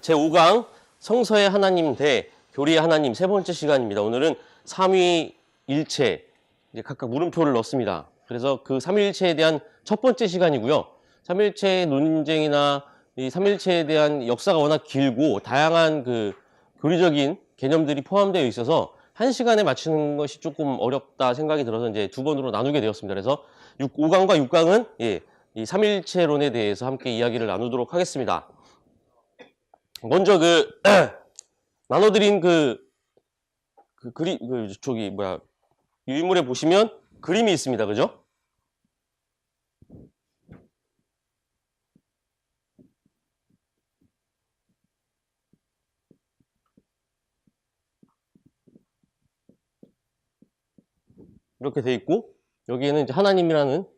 제5강 성서의 하나님 대 교리의 하나님 세 번째 시간입니다. 오늘은 삼위일체 각각 물음표를 넣습니다. 그래서 그 삼위일체에 대한 첫 번째 시간이고요. 삼위일체 논쟁이나 이 삼위일체에 대한 역사가 워낙 길고 다양한 그 교리적인 개념들이 포함되어 있어서 한 시간에 맞추는 것이 조금 어렵다 생각이 들어서 이제 두 번으로 나누게 되었습니다. 그래서 5강과 6강은 이 삼위일체론에 대해서 함께 이야기를 나누도록 하겠습니다. 먼저 나눠드린 유인물에 보시면 그림이 있습니다. 그죠? 이렇게 돼 있고, 여기에는 이제 하나님이라는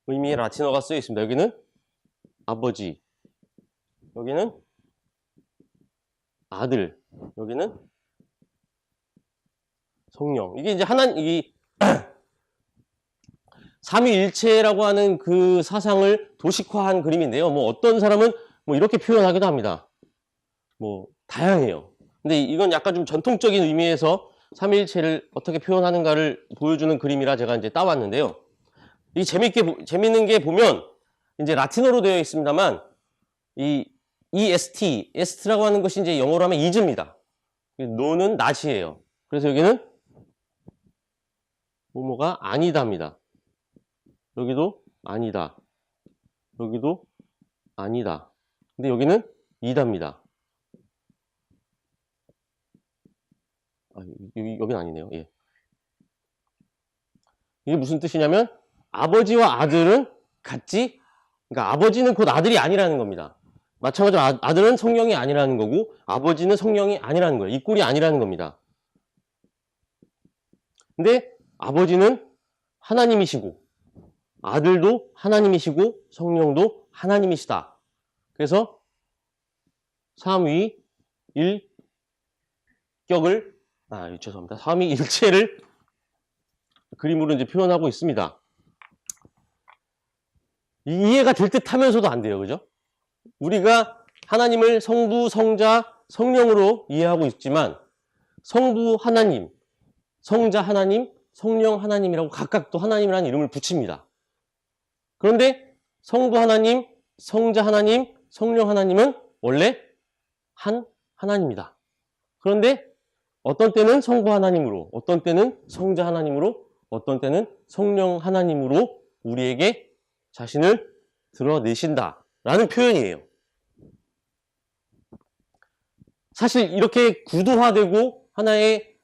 의미의 라틴어가 쓰여 있습니다. 여기는 아버지, 여기는 아들, 여기는 성령. 이게 이제 이 삼위일체라고 하는 그 사상을 도식화한 그림인데요. 뭐 어떤 사람은 뭐 이렇게 표현하기도 합니다. 뭐 다양해요. 근데 이건 약간 좀 전통적인 의미에서 삼위일체를 어떻게 표현하는가를 보여주는 그림이라 제가 이제 따왔는데요. 이 재밌는 게 보면 이제 라틴어로 되어 있습니다만 이 EST라고 하는 것이 이제 영어로 하면 is입니다. no는 not이에요. 그래서 여기는 뭐뭐가 아니다입니다. 여기도 아니다. 여기도 아니다. 근데 여기는 이다입니다. 여긴 아니네요. 예. 이게 무슨 뜻이냐면 아버지와 아들은 같지, 그러니까 아버지는 곧 아들이 아니라는 겁니다. 마찬가지로 아들은 성령이 아니라는 거고 아버지는 성령이 아니라는 거예요. 이 꼴이 아니라는 겁니다. 근데 아버지는 하나님이시고 아들도 하나님이시고 성령도 하나님이시다. 그래서 삼위일체를 그림으로 이제 표현하고 있습니다. 이해가 될 듯 하면서도 안 돼요. 그죠? 우리가 하나님을 성부, 성자, 성령으로 이해하고 있지만 성부 하나님, 성자 하나님, 성령 하나님이라고 각각 또 하나님이라는 이름을 붙입니다. 그런데 성부 하나님, 성자 하나님, 성령 하나님은 원래 한 하나님이다. 그런데 어떤 때는 성부 하나님으로, 어떤 때는 성자 하나님으로, 어떤 때는 성령 하나님으로 우리에게 자신을 드러내신다라는 표현이에요. 사실 이렇게 구도화되고 하나의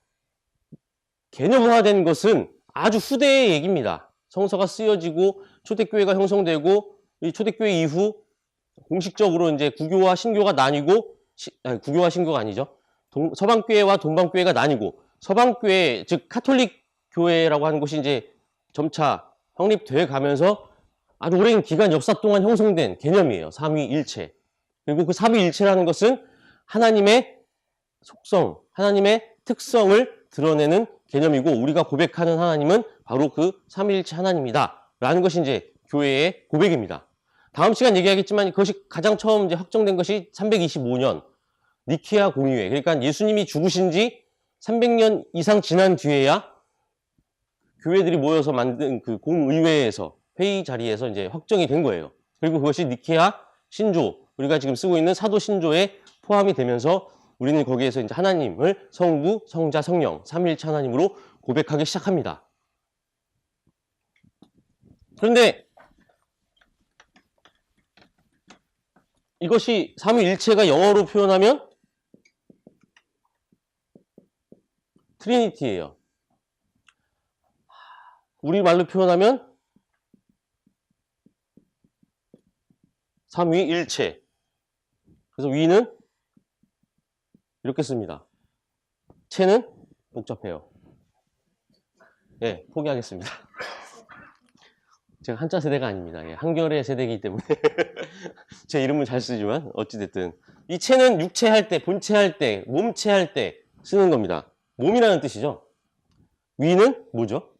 개념화된 것은 아주 후대의 얘기입니다. 성서가 쓰여지고 초대교회가 형성되고 이 초대교회 이후 공식적으로 이제 구교와 신교가 나뉘고, 구교와 신교가 아니죠. 서방교회와 동방교회가 나뉘고, 서방교회, 즉 카톨릭 교회라고 하는 곳이 이제 점차 확립돼 가면서 아주 오랜 기간 역사 동안 형성된 개념이에요. 삼위일체. 그리고 그 삼위일체라는 것은 하나님의 속성, 하나님의 특성을 드러내는 개념이고, 우리가 고백하는 하나님은 바로 그 삼위일체 하나님이다 라는 것이 이제 교회의 고백입니다. 다음 시간 얘기하겠지만 그것이 가장 처음 이제 확정된 것이 325년 니케아 공의회, 그러니까 예수님이 죽으신 지 300년 이상 지난 뒤에야 교회들이 모여서 만든 그 공의회에서, 회의 자리에서 이제 확정이 된 거예요. 그리고 그것이 니케아 신조, 우리가 지금 쓰고 있는 사도 신조에 포함이 되면서 우리는 거기에서 이제 하나님을 성부, 성자, 성령, 삼위일체 하나님으로 고백하기 시작합니다. 그런데 이것이 삼위일체가 영어로 표현하면 트리니티예요. 우리말로 표현하면 삼위일체. 그래서 위는 이렇게 씁니다. 체는 복잡해요. 예, 포기하겠습니다. 제가 한자 세대가 아닙니다. 예, 한결의 세대이기 때문에 제 이름은 잘 쓰지만 어찌됐든 이 체는 육체 할 때, 본체 할 때, 몸체 할 때 쓰는 겁니다. 몸이라는 뜻이죠. 위는 뭐죠?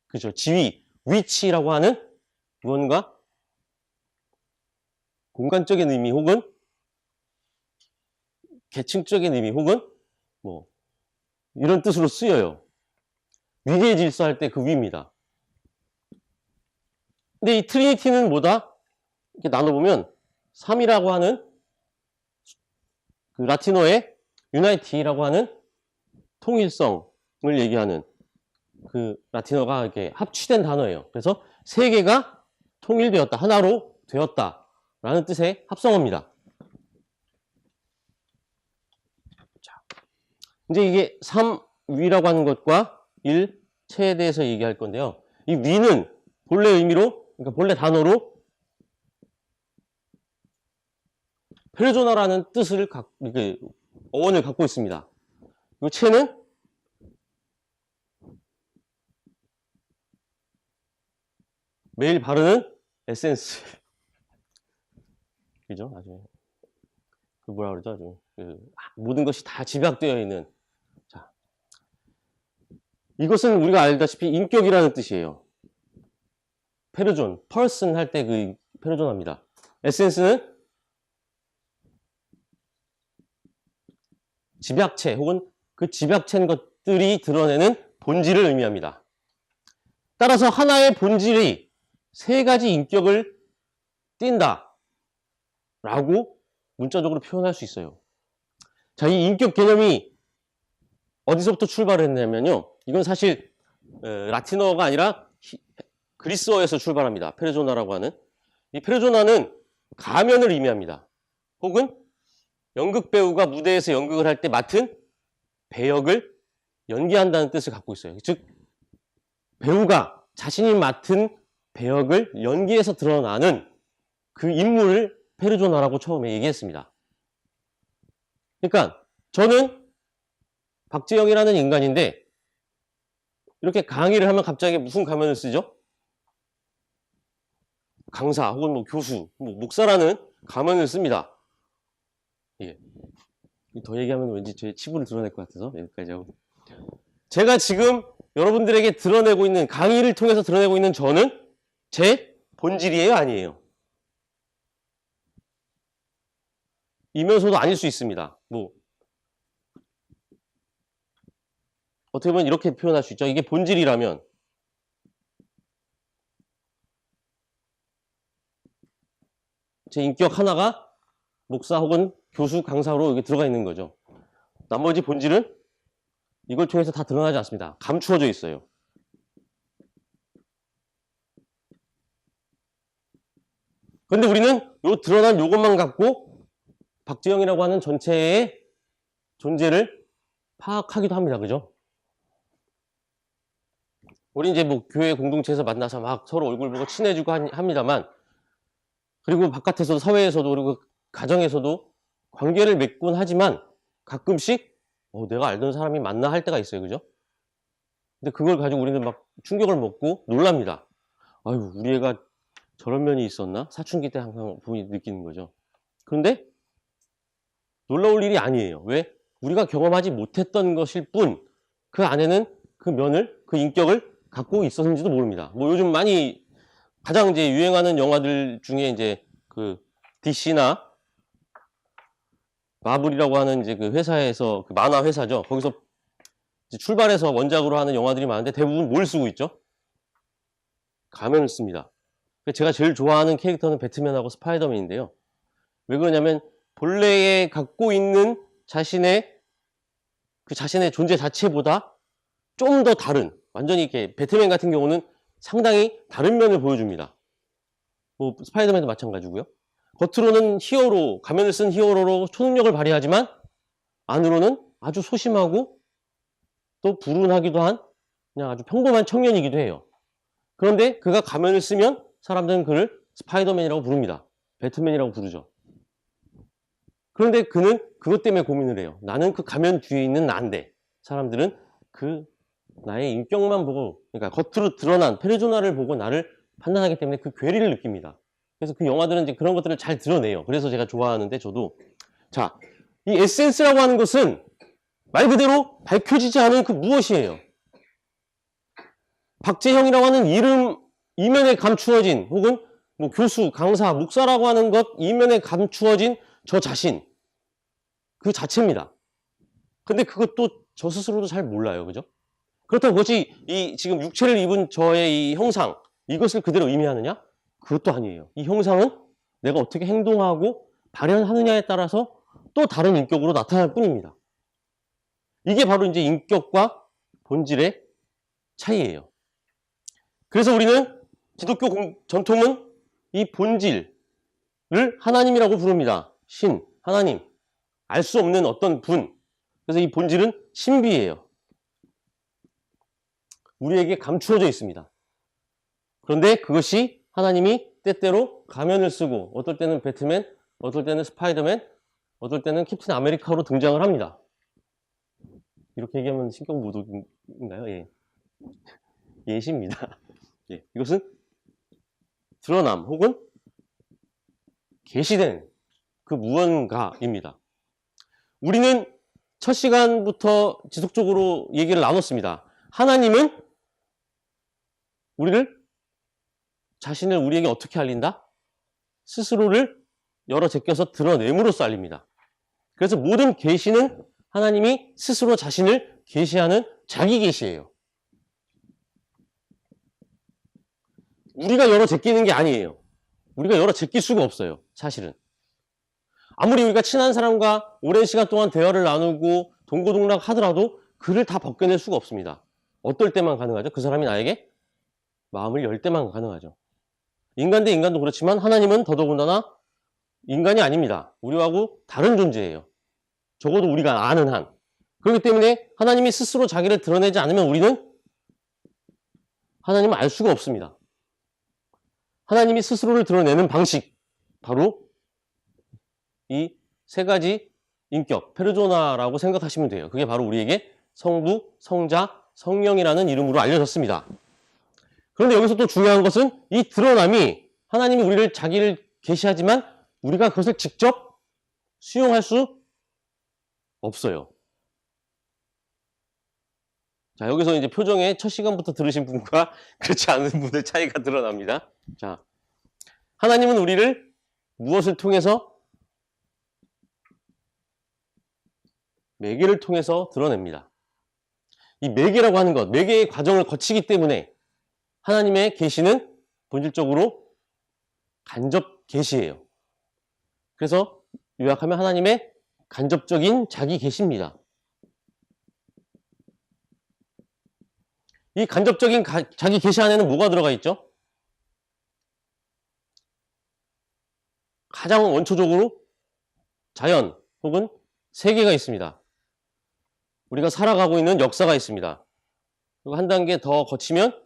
그죠? 지위, 위치라고 하는 무언가 공간적인 의미 혹은 계층적인 의미 혹은 뭐 이런 뜻으로 쓰여요. 위계의 질서 할 때 그 위입니다. 근데 이 트리니티는 뭐다? 이렇게 나눠보면 3이라고 하는 그 라틴어의 유나이티라고 하는 통일성을 얘기하는 그 라틴어가 이렇게 합치된 단어예요. 그래서 세 개가 통일되었다, 하나로 되었다라는 뜻의 합성어입니다. 자, 이제 이게 3위라고 하는 것과 1체에 대해서 얘기할 건데요. 이 위는 본래 의미로, 그러니까 본래 단어로 페르소나라는 뜻을 어원을 갖고 있습니다. 이 체는 매일 바르는 에센스. 그죠? 아주 그 뭐라 그러죠? 아주 모든 것이 다 집약되어 있는. 자, 이것은 우리가 알다시피 인격이라는 뜻이에요. 페르존, person 할 때 그 페르존합니다. 에센스는 집약체 혹은 그 집약체인 것들이 드러내는 본질을 의미합니다. 따라서 하나의 본질이 세 가지 인격을 띈다 라고 문자적으로 표현할 수 있어요. 자, 이 인격 개념이 어디서부터 출발을 했냐면요. 이건 사실 라틴어가 아니라 그리스어에서 출발합니다. 페르소나라고 하는. 이 페르소나는 가면을 의미합니다. 혹은 연극 배우가 무대에서 연극을 할 때 맡은 배역을 연기한다는 뜻을 갖고 있어요. 즉 배우가 자신이 맡은 배역을 연기해서 드러나는 그 인물을 페르소나라고 처음에 얘기했습니다. 그러니까 저는 박재영이라는 인간인데 이렇게 강의를 하면 갑자기 무슨 가면을 쓰죠? 강사 혹은 뭐 교수, 뭐 목사라는 가면을 씁니다. 예. 더 얘기하면 왠지 제 치부를 드러낼 것 같아서 여기까지 하고. 제가 지금 여러분들에게 드러내고 있는, 강의를 통해서 드러내고 있는 저는 제 본질이에요, 아니에요? 이면서도 아닐 수 있습니다. 뭐 어떻게 보면 이렇게 표현할 수 있죠. 이게 본질이라면 제 인격 하나가 목사 혹은 교수, 강사로 여기 들어가 있는 거죠. 나머지 본질은 이걸 통해서 다 드러나지 않습니다. 감추어져 있어요. 그런데 우리는 요 드러난 요것만 갖고 박재영이라고 하는 전체의 존재를 파악하기도 합니다. 그죠? 우리 이제 뭐 교회 공동체에서 만나서 막 서로 얼굴 보고 친해지고 합니다만, 그리고 바깥에서도, 사회에서도, 그리고 가정에서도 관계를 맺곤 하지만 가끔씩 내가 알던 사람이 맞나 할 때가 있어요. 그죠? 근데 그걸 가지고 우리는 막 충격을 먹고 놀랍니다. 아유, 우리 애가 저런 면이 있었나? 사춘기 때 항상 부모님이 느끼는 거죠. 그런데 놀라울 일이 아니에요. 왜? 우리가 경험하지 못했던 것일 뿐, 그 안에는 그 면을, 그 인격을 갖고 있었는지도 모릅니다. 뭐 요즘 많이 가장 이제 유행하는 영화들 중에 이제 그 DC나 마블이라고 하는 이제 그 회사에서, 그 만화 회사죠. 거기서 이제 출발해서 원작으로 하는 영화들이 많은데 대부분 뭘 쓰고 있죠? 가면을 씁니다. 제가 제일 좋아하는 캐릭터는 배트맨하고 스파이더맨인데요. 왜 그러냐면 본래에 갖고 있는 자신의 존재 자체보다 좀 더 다른, 완전히 이렇게 배트맨 같은 경우는 상당히 다른 면을 보여줍니다. 뭐 스파이더맨도 마찬가지고요. 겉으로는 히어로, 가면을 쓴 히어로로 초능력을 발휘하지만 안으로는 아주 소심하고 또 불운하기도 한 그냥 아주 평범한 청년이기도 해요. 그런데 그가 가면을 쓰면 사람들은 그를 스파이더맨이라고 부릅니다. 배트맨이라고 부르죠. 그런데 그는 그것 때문에 고민을 해요. 나는 그 가면 뒤에 있는 나인데, 사람들은 그 나의 인격만 보고, 그러니까 겉으로 드러난 페르소나를 보고 나를 판단하기 때문에 그 괴리를 느낍니다. 그래서 그 영화들은 이제 그런 것들을 잘 드러내요. 그래서 제가 좋아하는데, 저도. 자, 이 에센스라고 하는 것은 말 그대로 밝혀지지 않은 그 무엇이에요? 박재형이라고 하는 이름 이면에 감추어진, 혹은 뭐 교수, 강사, 목사라고 하는 것 이면에 감추어진 저 자신 그 자체입니다. 근데 그것도 저 스스로도 잘 몰라요. 그죠? 그렇다고 그것이 이 지금 육체를 입은 저의 이 형상 이것을 그대로 의미하느냐? 그것도 아니에요. 이 형상은 내가 어떻게 행동하고 발현하느냐에 따라서 또 다른 인격으로 나타날 뿐입니다. 이게 바로 이제 인격과 본질의 차이예요. 그래서 우리는 기독교 전통은 이 본질을 하나님이라고 부릅니다. 신, 하나님, 알 수 없는 어떤 분. 그래서 이 본질은 신비예요. 우리에게 감추어져 있습니다. 그런데 그것이 하나님이 때때로 가면을 쓰고 어떨 때는 배트맨, 어떨 때는 스파이더맨, 어떨 때는 캡틴 아메리카로 등장을 합니다. 이렇게 얘기하면 신격모독인가요? 예. 예시입니다. 예. 이것은 드러남 혹은 계시된 그 무언가입니다. 우리는 첫 시간부터 지속적으로 얘기를 나눴습니다. 하나님은 자신을 우리에게 어떻게 알린다? 스스로를 열어 제껴서 드러냄으로써 알립니다. 그래서 모든 계시는 하나님이 스스로 자신을 계시하는 자기 계시예요. 우리가 열어 제끼는 게 아니에요. 우리가 열어 제낄 수가 없어요. 사실은. 아무리 우리가 친한 사람과 오랜 시간 동안 대화를 나누고 동고동락 하더라도 그를 다 벗겨낼 수가 없습니다. 어떨 때만 가능하죠? 그 사람이 나에게 마음을 열 때만 가능하죠. 인간 대 인간도 그렇지만 하나님은 더더군다나 인간이 아닙니다. 우리하고 다른 존재예요. 적어도 우리가 아는 한. 그렇기 때문에 하나님이 스스로 자기를 드러내지 않으면 우리는 하나님을 알 수가 없습니다. 하나님이 스스로를 드러내는 방식, 바로 이 세 가지 인격, 페르소나라고 생각하시면 돼요. 그게 바로 우리에게 성부, 성자, 성령이라는 이름으로 알려졌습니다. 그런데 여기서 또 중요한 것은 이 드러남이 하나님이 자기를 계시하지만 우리가 그것을 직접 수용할 수 없어요. 자, 여기서 이제 표정에 첫 시간부터 들으신 분과 그렇지 않은 분의 차이가 드러납니다. 자, 하나님은 우리를 무엇을 통해서? 매개를 통해서 드러냅니다. 이 매개라고 하는 것, 매개의 과정을 거치기 때문에 하나님의 계시는 본질적으로 간접 계시예요. 그래서 요약하면 하나님의 간접적인 자기 계시입니다. 이 간접적인 자기 계시 안에는 뭐가 들어가 있죠? 가장 원초적으로 자연 혹은 세계가 있습니다. 우리가 살아가고 있는 역사가 있습니다. 그리고 한 단계 더 거치면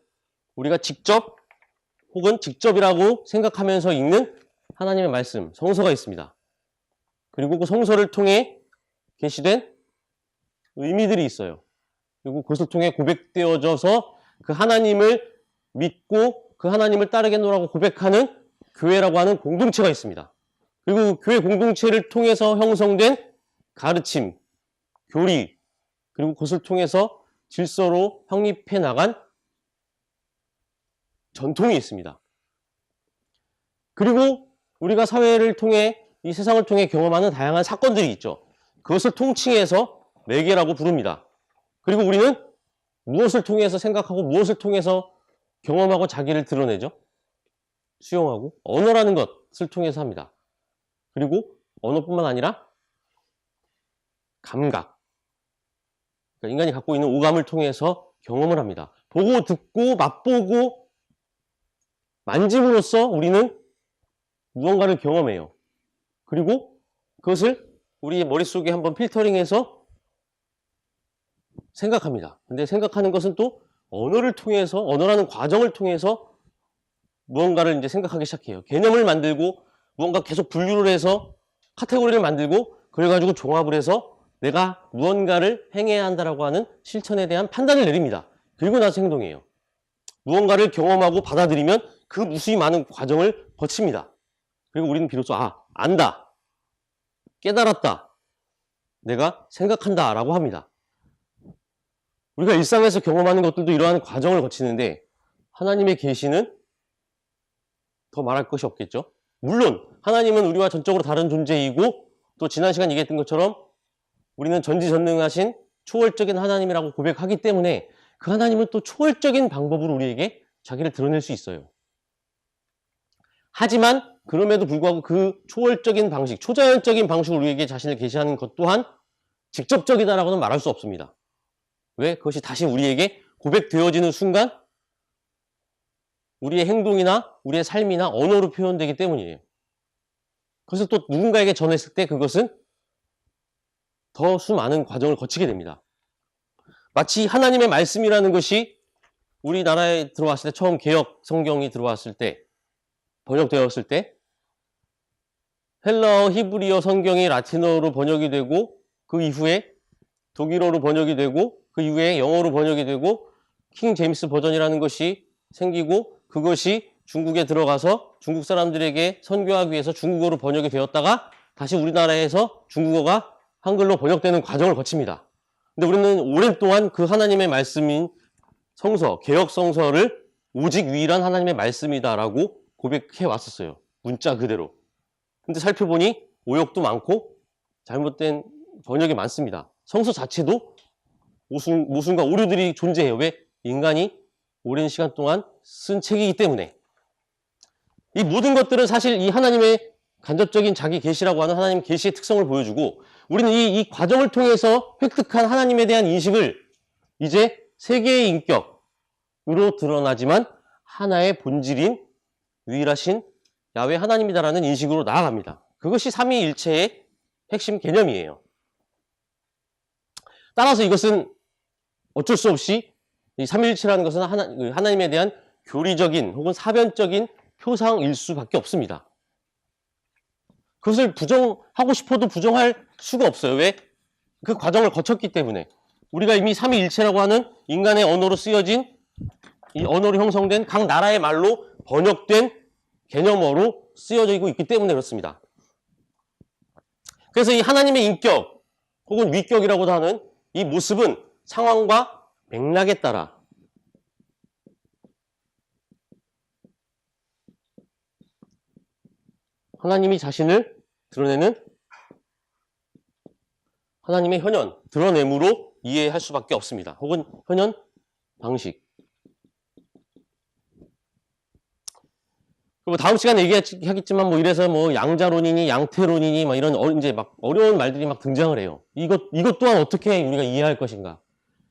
우리가 직접 혹은 직접이라고 생각하면서 읽는 하나님의 말씀, 성서가 있습니다. 그리고 그 성서를 통해 계시된 의미들이 있어요. 그리고 그것을 통해 고백되어져서 그 하나님을 믿고 그 하나님을 따르겠노라고 고백하는 교회라고 하는 공동체가 있습니다. 그리고 교회 공동체를 통해서 형성된 가르침, 교리, 그리고 그것을 통해서 질서로 확립해 나간 전통이 있습니다. 그리고 우리가 사회를 통해 이 세상을 통해 경험하는 다양한 사건들이 있죠. 그것을 통칭해서 매개라고 부릅니다. 그리고 우리는 무엇을 통해서 생각하고 무엇을 통해서 경험하고 자기를 드러내죠? 수용하고 언어라는 것을 통해서 합니다. 그리고 언어뿐만 아니라 감각. 그러니까 인간이 갖고 있는 오감을 통해서 경험을 합니다. 보고 듣고 맛보고 만짐으로써 우리는 무언가를 경험해요. 그리고 그것을 우리 머릿속에 한번 필터링해서 생각합니다. 근데 생각하는 것은 또 언어를 통해서, 언어라는 과정을 통해서 무언가를 이제 생각하기 시작해요. 개념을 만들고 무언가 계속 분류를 해서 카테고리를 만들고 그래가지고 종합을 해서 내가 무언가를 행해야 한다라고 하는 실천에 대한 판단을 내립니다. 그리고 나서 행동해요. 무언가를 경험하고 받아들이면 그 무수히 많은 과정을 거칩니다. 그리고 우리는 비로소 안다, 깨달았다, 내가 생각한다 라고 합니다. 우리가 일상에서 경험하는 것들도 이러한 과정을 거치는데 하나님의 계시는 더 말할 것이 없겠죠. 물론 하나님은 우리와 전적으로 다른 존재이고 또 지난 시간 얘기했던 것처럼 우리는 전지전능하신 초월적인 하나님이라고 고백하기 때문에 그 하나님은 또 초월적인 방법으로 우리에게 자기를 드러낼 수 있어요. 하지만 그럼에도 불구하고 그 초월적인 방식, 초자연적인 방식으로 우리에게 자신을 계시하는 것 또한 직접적이다라고는 말할 수 없습니다. 왜? 그것이 다시 우리에게 고백되어지는 순간 우리의 행동이나 우리의 삶이나 언어로 표현되기 때문이에요. 그래서 또 누군가에게 전했을 때 그것은 더 수많은 과정을 거치게 됩니다. 마치 하나님의 말씀이라는 것이 우리나라에 들어왔을 때 처음 개역 성경이 들어왔을 때 번역되었을 때 헬라어, 히브리어 성경이 라틴어로 번역이 되고 그 이후에 독일어로 번역이 되고 그 이후에 영어로 번역이 되고 킹 제임스 버전이라는 것이 생기고 그것이 중국에 들어가서 중국 사람들에게 선교하기 위해서 중국어로 번역이 되었다가 다시 우리나라에서 중국어가 한글로 번역되는 과정을 거칩니다. 근데 우리는 오랜 동안 그 하나님의 말씀인 성서, 개역 성서를 오직 유일한 하나님의 말씀이다라고 고백해 왔었어요. 문자 그대로. 근데 살펴보니 오역도 많고 잘못된 번역이 많습니다. 성서 자체도 모순과 오류들이 존재해요. 왜? 인간이 오랜 시간 동안 쓴 책이기 때문에. 이 모든 것들은 사실 이 하나님의 간접적인 자기 계시라고 하는 하나님 계시의 특성을 보여주고 우리는 이 과정을 통해서 획득한 하나님에 대한 인식을 이제 세계의 인격으로 드러나지만 하나의 본질인 유일하신 야훼 하나님이다라는 인식으로 나아갑니다. 그것이 삼위일체의 핵심 개념이에요. 따라서 이것은 어쩔 수 없이 이 삼위일체라는 것은 하나님에 대한 교리적인 혹은 사변적인 표상일 수밖에 없습니다. 그것을 부정하고 싶어도 부정할 수가 없어요. 왜? 그 과정을 거쳤기 때문에. 우리가 이미 삼위일체라고 하는 인간의 언어로 쓰여진 이 언어로 형성된 각 나라의 말로 번역된 개념어로 쓰여지고 있기 때문에 그렇습니다. 그래서 이 하나님의 인격 혹은 위격이라고도 하는 이 모습은 상황과 맥락에 따라 하나님이 자신을 드러내는 하나님의 현현, 드러냄으로 이해할 수밖에 없습니다. 혹은 현현 방식. 그리고 다음 시간에 얘기하겠지만 뭐 이래서 뭐 양자론이니 양태론이니 막 이런 이제 막 어려운 말들이 막 등장을 해요. 이것 또한 어떻게 우리가 이해할 것인가?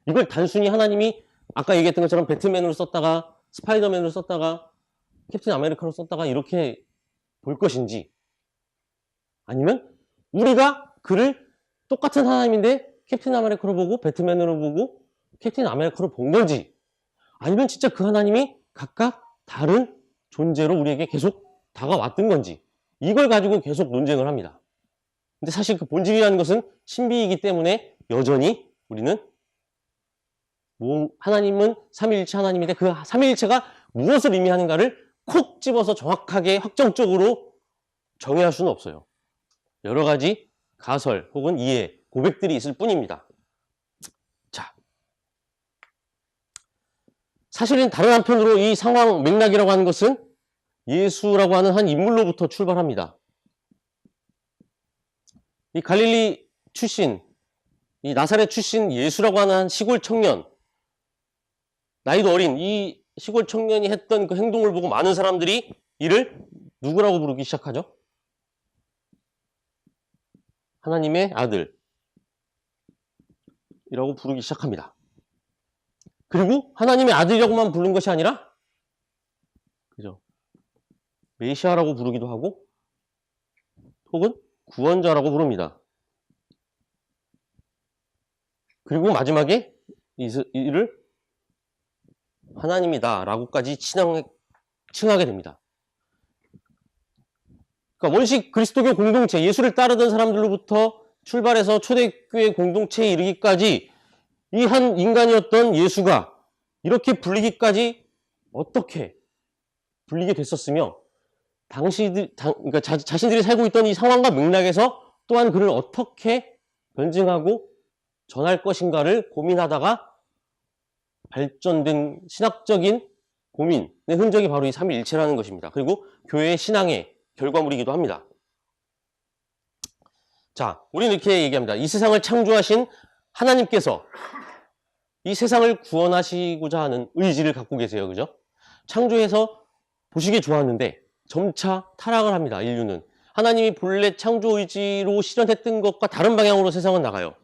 이걸 단순히 하나님이 아까 얘기했던 것처럼 배트맨으로 썼다가 스파이더맨으로 썼다가 캡틴 아메리카로 썼다가 이렇게 볼 것인지 아니면 우리가 그를 똑같은 하나님인데 캡틴 아메리카로 보고 배트맨으로 보고 캡틴 아메리카로 본 건지 아니면 진짜 그 하나님이 각각 다른 존재로 우리에게 계속 다가왔던 건지 이걸 가지고 계속 논쟁을 합니다. 근데 사실 그 본질이라는 것은 신비이기 때문에 여전히 우리는 하나님은 삼위일체 하나님인데 그 삼위일체가 무엇을 의미하는가를 콕 집어서 정확하게 확정적으로 정의할 수는 없어요. 여러 가지 가설 혹은 이해, 고백들이 있을 뿐입니다. 자, 사실은 다른 한편으로 이 상황 맥락이라고 하는 것은 예수라고 하는 한 인물로부터 출발합니다. 이 갈릴리 출신, 이 나사렛 출신 예수라고 하는 한 시골 청년, 나이도 어린 이 시골 청년이 했던 그 행동을 보고 많은 사람들이 이를 누구라고 부르기 시작하죠? 하나님의 아들이라고 부르기 시작합니다. 그리고 하나님의 아들이라고만 부른 것이 아니라 그죠? 메시아라고 부르기도 하고 혹은 구원자라고 부릅니다. 그리고 마지막에 이를 하나님이다 라고까지 칭하게 됩니다. 그러니까 원식 그리스도교 공동체, 예수를 따르던 사람들로부터 출발해서 초대교회 공동체에 이르기까지 이 한 인간이었던 예수가 이렇게 불리기까지 어떻게 불리게 됐었으며 그러니까 자신들이 살고 있던 이 상황과 맥락에서 또한 그를 어떻게 변증하고 전할 것인가를 고민하다가 발전된 신학적인 고민의 흔적이 바로 이 삼위일체라는 것입니다. 그리고 교회의 신앙의 결과물이기도 합니다. 자, 우리는 이렇게 얘기합니다. 이 세상을 창조하신 하나님께서 이 세상을 구원하시고자 하는 의지를 갖고 계세요. 그죠? 창조해서 보시기에 좋았는데 점차 타락을 합니다. 인류는. 하나님이 본래 창조 의지로 실현했던 것과 다른 방향으로 세상은 나가요.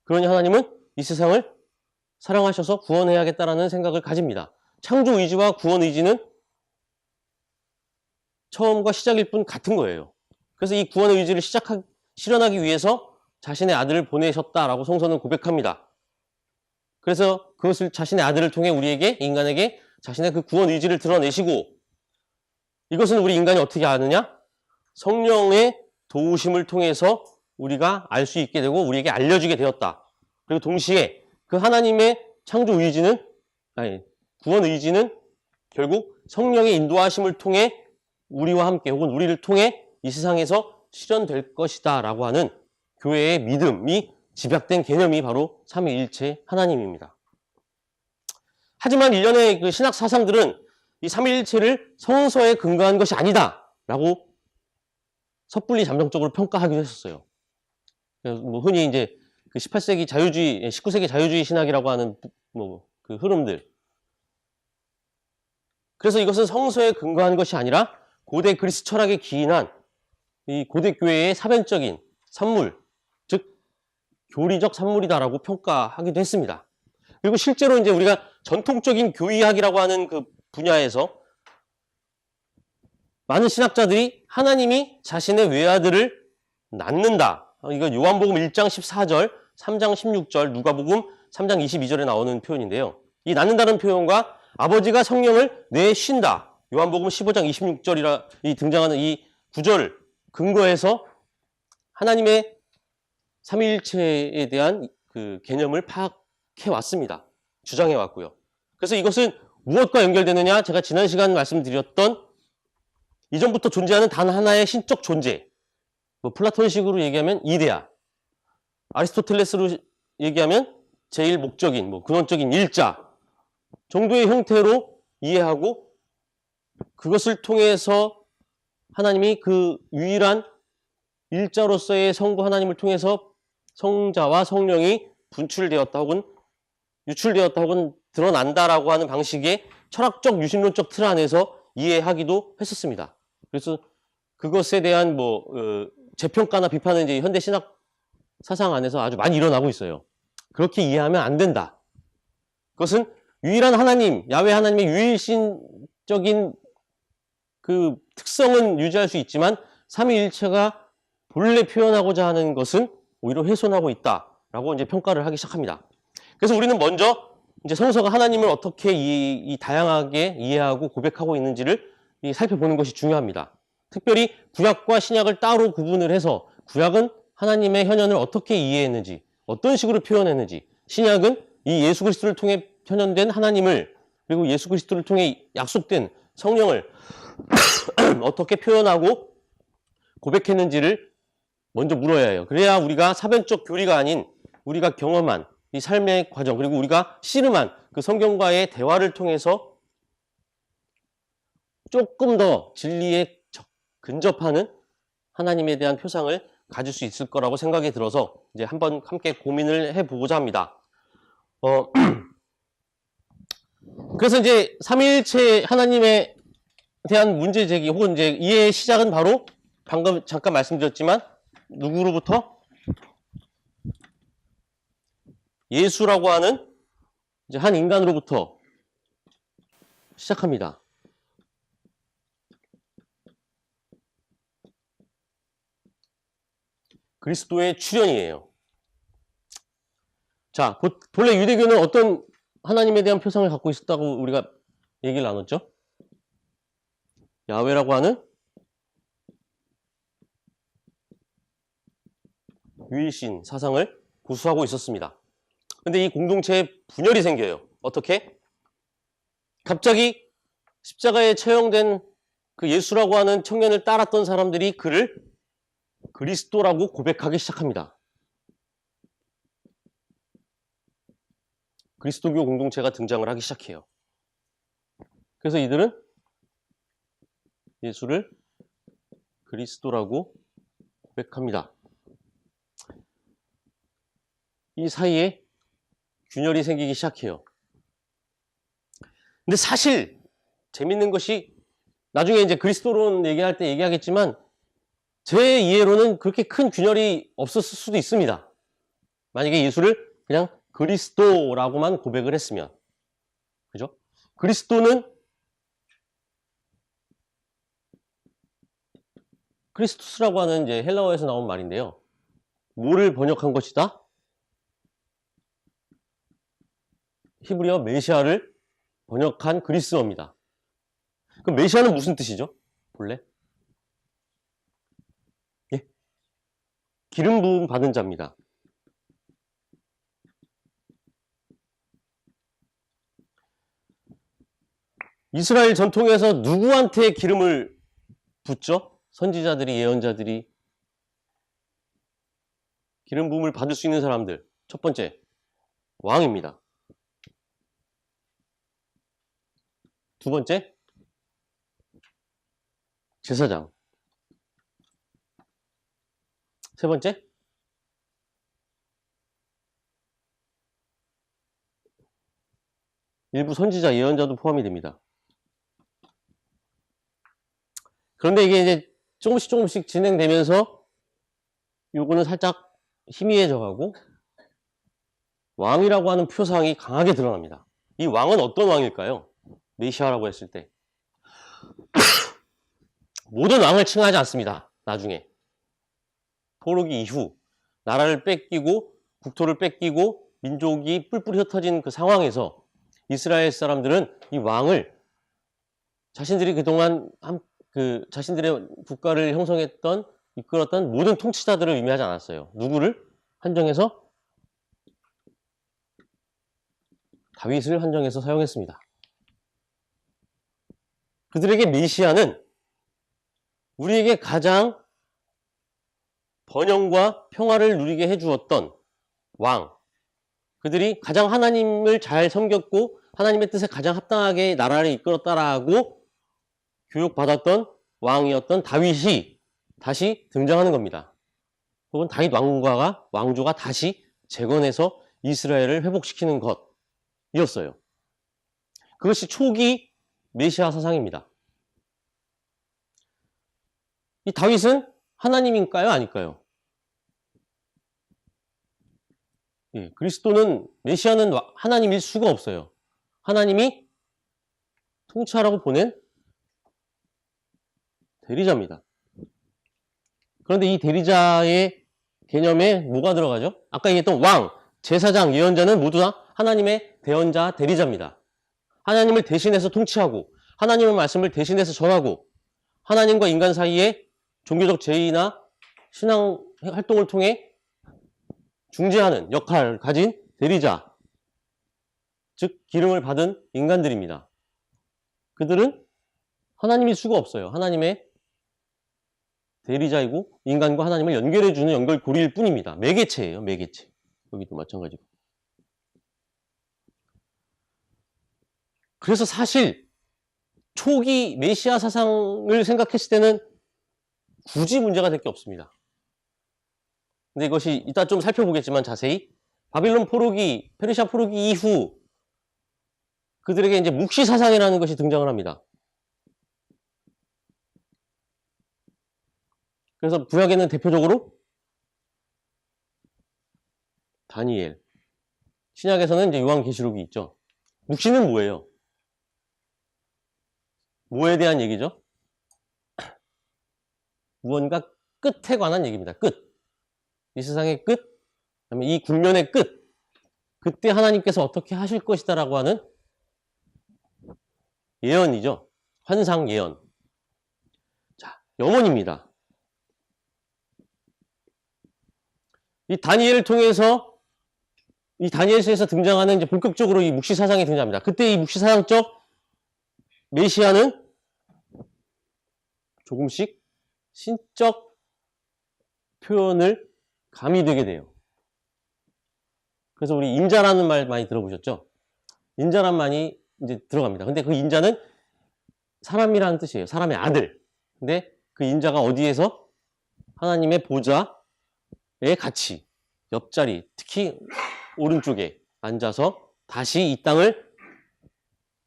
그러니 하나님은 이 세상을 사랑하셔서 구원해야겠다라는 생각을 가집니다. 창조 의지와 구원 의지는 처음과 시작일 뿐 같은 거예요. 그래서 이 구원 의지를 실현하기 위해서 자신의 아들을 보내셨다라고 성서는 고백합니다. 그래서 그것을 자신의 아들을 통해 우리에게, 인간에게 자신의 그 구원 의지를 드러내시고, 이것은 우리 인간이 어떻게 아느냐? 성령의 도우심을 통해서 우리가 알 수 있게 되고 우리에게 알려지게 되었다. 그리고 동시에 그 하나님의 창조 의지는, 구원 의지는 결국 성령의 인도하심을 통해 우리와 함께 혹은 우리를 통해 이 세상에서 실현될 것이다 라고 하는 교회의 믿음이 집약된 개념이 바로 삼위일체 하나님입니다. 하지만 일련의 그 신학 사상들은 이 삼위일체를 성서에 근거한 것이 아니다 라고 섣불리 잠정적으로 평가하기도 했었어요. 뭐 흔히 이제 그 18세기 자유주의, 19세기 자유주의 신학이라고 하는 뭐 그 흐름들. 그래서 이것은 성서에 근거한 것이 아니라 고대 그리스 철학에 기인한 이 고대 교회의 사변적인 산물, 즉 교리적 산물이다라고 평가하기도 했습니다. 그리고 실제로 이제 우리가 전통적인 교의학이라고 하는 그 분야에서 많은 신학자들이 하나님이 자신의 외아들을 낳는다. 이건 요한복음 1장 14절, 3장 16절, 누가복음 3장 22절에 나오는 표현인데요. 이 낳는다는 표현과 아버지가 성령을 내쉰다. 요한복음 15장 26절이라 이 등장하는 이 구절 근거해서 하나님의 삼위일체에 대한 그 개념을 파악해 왔습니다. 주장해 왔고요. 그래서 이것은 무엇과 연결되느냐? 제가 지난 시간 말씀드렸던 이전부터 존재하는 단 하나의 신적 존재. 뭐 플라톤식으로 얘기하면 이데아. 아리스토텔레스로 얘기하면 제일 목적인, 뭐 근원적인 일자 정도의 형태로 이해하고 그것을 통해서 하나님이 그 유일한 일자로서의 성부 하나님을 통해서 성자와 성령이 분출되었다 혹은 유출되었다 혹은 드러난다라고 하는 방식의 철학적 유심론적 틀 안에서 이해하기도 했었습니다. 그래서 그것에 대한 뭐 재평가나 비판은 이제 현대 신학 사상 안에서 아주 많이 일어나고 있어요. 그렇게 이해하면 안 된다. 그것은 유일한 하나님, 야훼 하나님의 유일신적인 그 특성은 유지할 수 있지만 삼위일체가 본래 표현하고자 하는 것은 오히려 훼손하고 있다라고 이제 평가를 하기 시작합니다. 그래서 우리는 먼저 이제 성서가 하나님을 어떻게 이 다양하게 이해하고 고백하고 있는지를 살펴보는 것이 중요합니다. 특별히 구약과 신약을 따로 구분을 해서 구약은 하나님의 현현을 어떻게 이해했는지, 어떤 식으로 표현했는지, 신약은 이 예수 그리스도를 통해 현현된 하나님을 그리고 예수 그리스도를 통해 약속된 성령을 어떻게 표현하고 고백했는지를 먼저 물어야 해요. 그래야 우리가 사변적 교리가 아닌 우리가 경험한 이 삶의 과정 그리고 우리가 씨름한 그 성경과의 대화를 통해서 조금 더 진리에 근접하는 하나님에 대한 표상을 가질 수 있을 거라고 생각이 들어서 이제 한번 함께 고민을 해보고자 합니다. 그래서 이제 삼위일체 하나님에 대한 문제 제기 혹은 이제 이해의 시작은 바로 방금 잠깐 말씀드렸지만 누구로부터? 예수라고 하는 이제 한 인간으로부터 시작합니다. 그리스도의 출현이에요. 자, 본래 유대교는 어떤 하나님에 대한 표상을 갖고 있었다고 우리가 얘기를 나눴죠? 야훼라고 하는 유일신 사상을 고수하고 있었습니다. 근데 이 공동체에 분열이 생겨요. 어떻게? 갑자기 십자가에 처형된 그 예수라고 하는 청년을 따랐던 사람들이 그를 그리스도라고 고백하기 시작합니다. 그리스도교 공동체가 등장을 하기 시작해요. 그래서 이들은 예수를 그리스도라고 고백합니다. 이 사이에 균열이 생기기 시작해요. 근데 사실 재밌는 것이 나중에 이제 그리스도론 얘기할 때 얘기하겠지만 제 이해로는 그렇게 큰 균열이 없었을 수도 있습니다. 만약에 예수를 그냥 그리스도라고만 고백을 했으면. 그죠? 그리스도는 크리스투스라고 하는 이제 헬라어에서 나온 말인데요. 뭐를 번역한 것이다? 히브리어 메시아를 번역한 그리스어입니다. 그럼 메시아는 무슨 뜻이죠? 본래? 예. 기름 부음 받은 자입니다. 이스라엘 전통에서 누구한테 기름을 붓죠? 선지자들이, 예언자들이 기름 부음을 받을 수 있는 사람들. 첫 번째, 왕입니다. 두 번째, 제사장. 세 번째, 일부 선지자, 예언자도 포함이 됩니다. 그런데 이게 이제 조금씩 진행되면서 요거는 살짝 희미해져 가고 왕이라고 하는 표상이 강하게 드러납니다. 이 왕은 어떤 왕일까요? 메시아라고 했을 때 모든 왕을 칭하지 않습니다. 나중에 포로기 이후 나라를 뺏기고 국토를 뺏기고 민족이 뿔뿔이 흩어진 그 상황에서 이스라엘 사람들은 이 왕을 자신들이 그동안 자신들의 국가를 형성했던 이끌었던 모든 통치자들을 의미하지 않았어요. 누구를 한정해서 다윗을 한정해서 사용했습니다. 그들에게 메시아는 우리에게 가장 번영과 평화를 누리게 해주었던 왕, 그들이 가장 하나님을 잘 섬겼고 하나님의 뜻에 가장 합당하게 나라를 이끌었다라고 교육받았던 왕이었던 다윗이 다시 등장하는 겁니다. 혹은 다윗 왕조가 다시 재건해서 이스라엘을 회복시키는 것이었어요. 그것이 초기 메시아 사상입니다. 이 다윗은 하나님일까요? 아닐까요? 예, 그리스도는, 메시아는 하나님일 수가 없어요. 하나님이 통치하라고 보낸 대리자입니다. 그런데 이 대리자의 개념에 뭐가 들어가죠? 아까 얘기했던 왕, 제사장, 예언자는 모두 다 하나님의 대언자, 대리자입니다. 하나님을 대신해서 통치하고 하나님의 말씀을 대신해서 전하고 하나님과 인간 사이에 종교적 제의나 신앙 활동을 통해 중재하는 역할을 가진 대리자, 즉 기름을 받은 인간들입니다. 그들은 하나님일 수가 없어요. 하나님의 대리자이고 인간과 하나님을 연결해주는 연결고리일 뿐입니다. 매개체예요. 매개체. 여기도 마찬가지로. 그래서 사실 초기 메시아 사상을 생각했을 때는 굳이 문제가 될 게 없습니다. 근데 이것이 이따 좀 살펴보겠지만 자세히 바빌론 포로기, 페르시아 포로기 이후 그들에게 이제 묵시 사상이라는 것이 등장을 합니다. 그래서 구약에는 대표적으로 다니엘, 신약에서는 이제 요한계시록이 있죠. 묵시는 뭐예요? 뭐에 대한 얘기죠? 무언가 끝에 관한 얘기입니다. 끝. 이 세상의 끝, 그다음에 이 국면의 끝. 그때 하나님께서 어떻게 하실 것이다라고 하는 예언이죠. 환상 예언. 자, 염원입니다. 이 다니엘을 통해서 이 다니엘서에서 등장하는 이제 본격적으로 이 묵시 사상이 등장합니다. 그때 이 묵시 사상적 메시아는 조금씩 신적 표현을 가미되게 돼요. 그래서 우리 인자라는 말 많이 들어보셨죠? 인자란 말이 이제 들어갑니다. 근데 그 인자는 사람이라는 뜻이에요. 사람의 아들. 근데 그 인자가 어디에서? 하나님의 보좌에 같이 옆자리, 특히 오른쪽에 앉아서 다시 이 땅을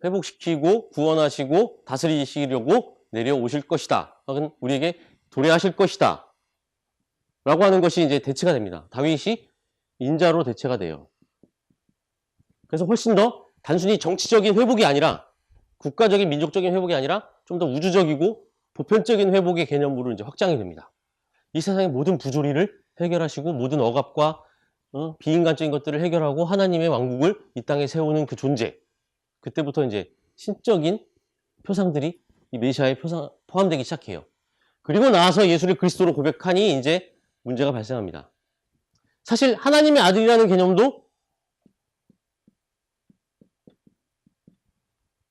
회복시키고 구원하시고 다스리시려고 내려오실 것이다. 혹은 우리에게 도래하실 것이다. 라고 하는 것이 이제 대체가 됩니다. 다윗이 인자로 대체가 돼요. 그래서 훨씬 더 단순히 정치적인 회복이 아니라 국가적인 민족적인 회복이 아니라 좀 더 우주적이고 보편적인 회복의 개념으로 이제 확장이 됩니다. 이 세상의 모든 부조리를 해결하시고 모든 억압과 비인간적인 것들을 해결하고 하나님의 왕국을 이 땅에 세우는 그 존재. 그때부터 이제 신적인 표상들이 이 메시아에 포함되기 시작해요. 그리고 나서 예수를 그리스도로 고백하니 이제 문제가 발생합니다. 사실 하나님의 아들이라는 개념도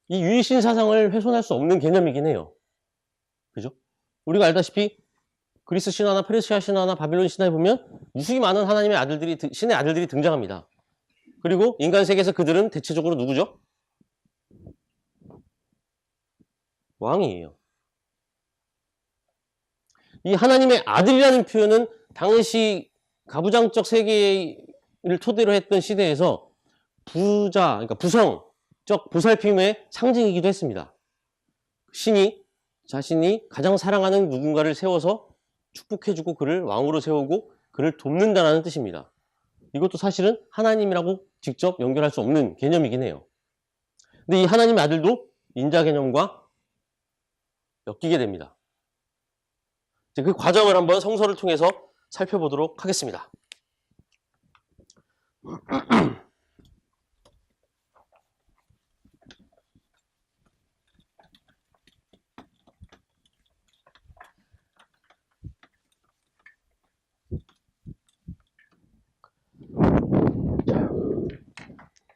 이 유일신 사상을 훼손할 수 없는 개념이긴 해요. 그죠? 우리가 알다시피 그리스 신화나 페르시아 신화나 바빌론 신화에 보면 무수히 많은 하나님의 아들들이, 신의 아들들이 등장합니다. 그리고 인간 세계에서 그들은 대체적으로 누구죠? 왕이에요. 이 하나님의 아들이라는 표현은 당시 가부장적 세계를 토대로 했던 시대에서 부자, 그러니까 부성적 보살핌의 상징이기도 했습니다. 신이 자신이 가장 사랑하는 누군가를 세워서 축복해주고 그를 왕으로 세우고 그를 돕는다는 뜻입니다. 이것도 사실은 하나님이라고 직접 연결할 수 없는 개념이긴 해요. 근데 이 하나님의 아들도 인자 개념과 엮이게 됩니다. 그 과정을 한번 성서를 통해서 살펴보도록 하겠습니다.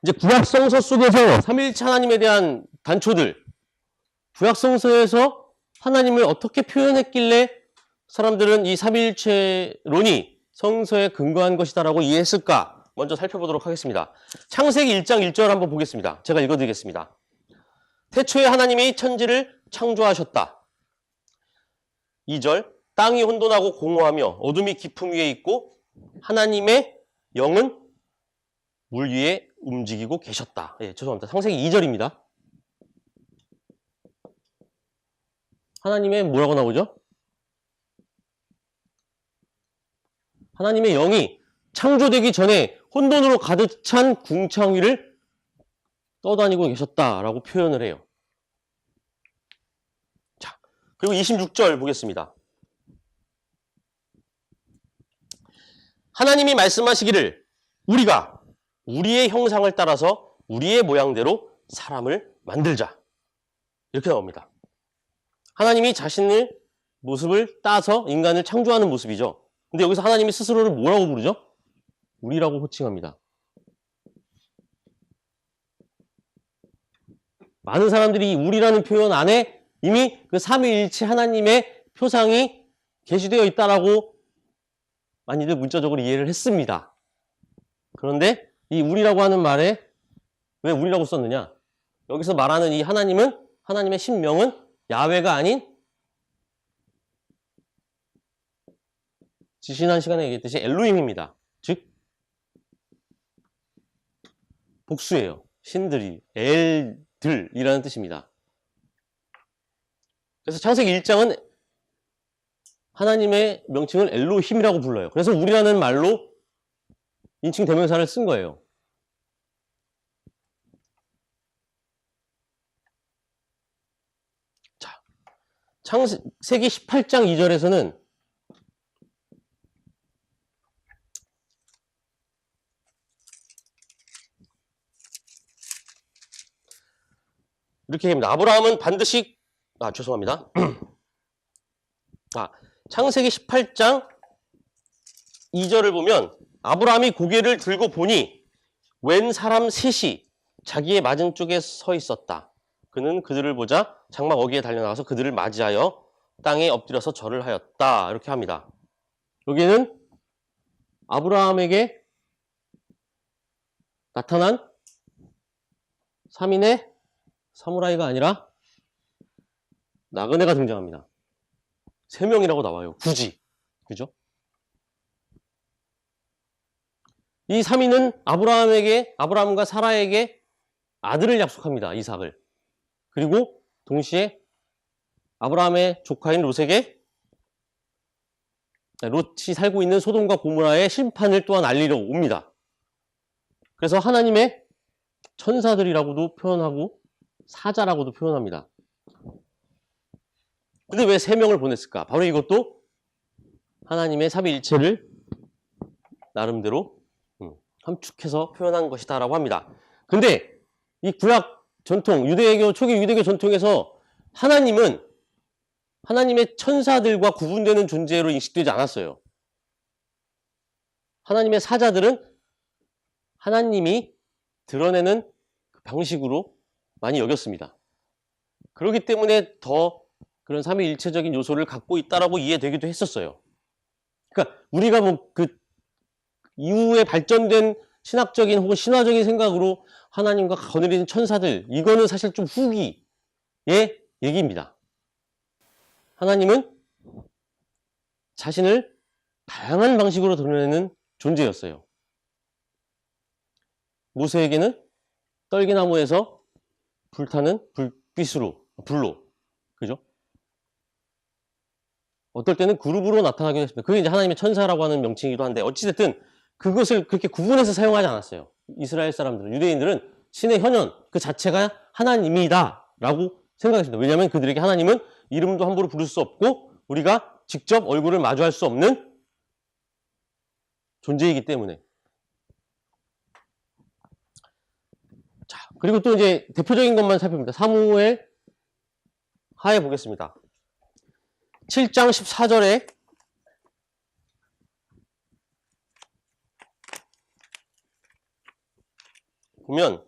이제 구약성서 속에서 삼위일체 하나님에 대한 단초들, 구약성서에서 하나님을 어떻게 표현했길래 사람들은 이 삼위일체론이 성서에 근거한 것이다라고 이해했을까? 먼저 살펴보도록 하겠습니다. 창세기 1장 1절 한번 보겠습니다. 제가 읽어드리겠습니다. 태초에 하나님이 천지를 창조하셨다. 2절, 땅이 혼돈하고 공허하며 어둠이 깊음 위에 있고 하나님의 영은 물 위에 움직이고 계셨다. 예, 죄송합니다. 창세기 2절입니다. 하나님의 뭐라고 나오죠? 하나님의 영이 창조되기 전에 혼돈으로 가득 찬 궁창 위를 떠다니고 계셨다라고 표현을 해요. 자, 그리고 26절 보겠습니다. 하나님이 말씀하시기를 우리가 우리의 형상을 따라서 우리의 모양대로 사람을 만들자. 이렇게 나옵니다. 하나님이 자신의 모습을 따서 인간을 창조하는 모습이죠. 근데 여기서 하나님이 스스로를 뭐라고 부르죠? 우리라고 호칭합니다. 많은 사람들이 이 우리라는 표현 안에 이미 그 삼위일체 하나님의 표상이 게시되어 있다라고 많이들 문자적으로 이해를 했습니다. 그런데 이 우리라고 하는 말에 왜 우리라고 썼느냐? 여기서 말하는 이 하나님은, 하나님의 신명은 야훼가 아닌 지난 시간에 얘기했듯이 엘로힘입니다. 즉 복수예요. 신들이, 엘들이라는 뜻입니다. 그래서 창세기 1장은 하나님의 명칭을 엘로힘이라고 불러요. 그래서 우리라는 말로 인칭 대명사를 쓴 거예요. 자, 창세기 18장 2절에서는 이렇게 합니다. 아브라함은 반드시 죄송합니다. 창세기 18장 2절을 보면 아브라함이 고개를 들고 보니 웬 사람 셋이 자기의 맞은쪽에 서 있었다. 그는 그들을 보자 장막 어귀에 달려나가서 그들을 맞이하여 땅에 엎드려서 절을 하였다. 이렇게 합니다. 여기에는 아브라함에게 나타난 3인의 사무라이가 아니라 나그네가 등장합니다. 3명이라고 나와요. 굳이. 그죠? 이 3인은 아브라함과 사라에게 아들을 약속합니다. 이삭을. 그리고 동시에 아브라함의 조카인 롯이 살고 있는 소돔과 고모라의 심판을 또한 알리러 옵니다. 그래서 하나님의 천사들이라고도 표현하고 사자라고도 표현합니다. 근데 왜 3명을 보냈을까? 바로 이것도 하나님의 삼위일체를 나름대로 함축해서 표현한 것이다 라고 합니다. 근데 이 구약 전통, 초기 유대교 전통에서 하나님은 하나님의 천사들과 구분되는 존재로 인식되지 않았어요. 하나님의 사자들은 하나님이 드러내는 방식으로 많이 여겼습니다. 그렇기 때문에 더 그런 삼위일체적인 요소를 갖고 있다라고 이해되기도 했었어요. 그러니까 우리가 뭐 그 이후에 발전된 신학적인 혹은 신화적인 생각으로 하나님과 거느리는 천사들, 이거는 사실 좀 후기의 얘기입니다. 하나님은 자신을 다양한 방식으로 드러내는 존재였어요. 모세에게는 떨기나무에서 불타는 불로, 그죠? 어떨 때는 그룹으로 나타나기도 했습니다. 그게 이제 하나님의 천사라고 하는 명칭이기도 한데, 어찌됐든 그것을 그렇게 구분해서 사용하지 않았어요. 이스라엘 사람들은, 유대인들은 신의 현현 그 자체가 하나님이다 라고 생각했습니다. 왜냐하면 그들에게 하나님은 이름도 함부로 부를 수 없고 우리가 직접 얼굴을 마주할 수 없는 존재이기 때문에. 자, 그리고 또 이제 대표적인 것만 살펴봅니다. 사무엘 하에 보겠습니다. 7장 14절에 보면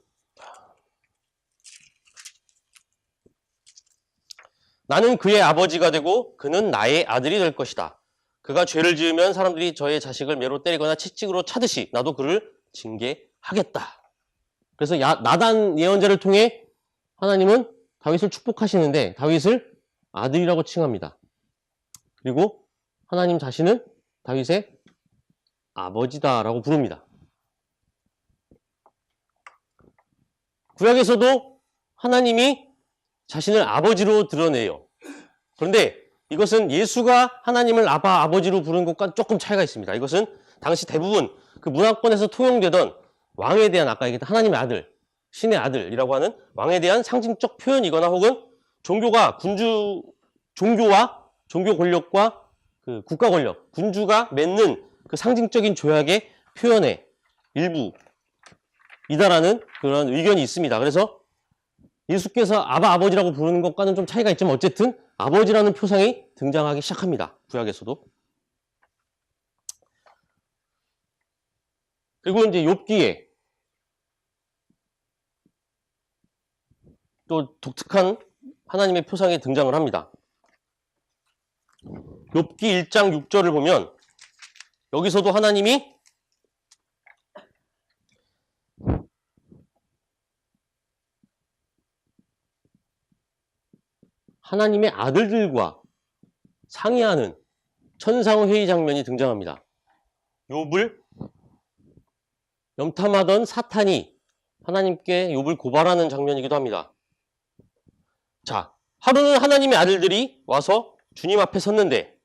나는 그의 아버지가 되고 그는 나의 아들이 될 것이다. 그가 죄를 지으면 사람들이 저의 자식을 매로 때리거나 채찍으로 차듯이 나도 그를 징계하겠다. 그래서 나단 예언자를 통해 하나님은 다윗을 축복하시는데 다윗을 아들이라고 칭합니다. 그리고 하나님 자신은 다윗의 아버지다라고 부릅니다. 구약에서도 하나님이 자신을 아버지로 드러내요. 그런데 이것은 예수가 하나님을 아버지로 부르는 것과 조금 차이가 있습니다. 이것은 당시 대부분 그 문화권에서 통용되던 왕에 대한, 아까 얘기했던 하나님의 아들, 신의 아들이라고 하는 왕에 대한 상징적 표현이거나 혹은 종교와 종교 권력과 그 국가 권력, 군주가 맺는 그 상징적인 조약의 표현의 일부이다라는 그런 의견이 있습니다. 그래서 예수께서 아버지라고 부르는 것과는 좀 차이가 있지만 어쨌든 아버지라는 표상이 등장하기 시작합니다. 구약에서도. 그리고 이제 욥기에 또 독특한 하나님의 표상이 등장을 합니다. 욥기 1장 6절을 보면 여기서도 하나님이 하나님의 아들들과 상의하는 천상회의 장면이 등장합니다. 욥을 염탐하던 사탄이 하나님께 욥을 고발하는 장면이기도 합니다. 자, 하루는 하나님의 아들들이 와서 주님 앞에 섰는데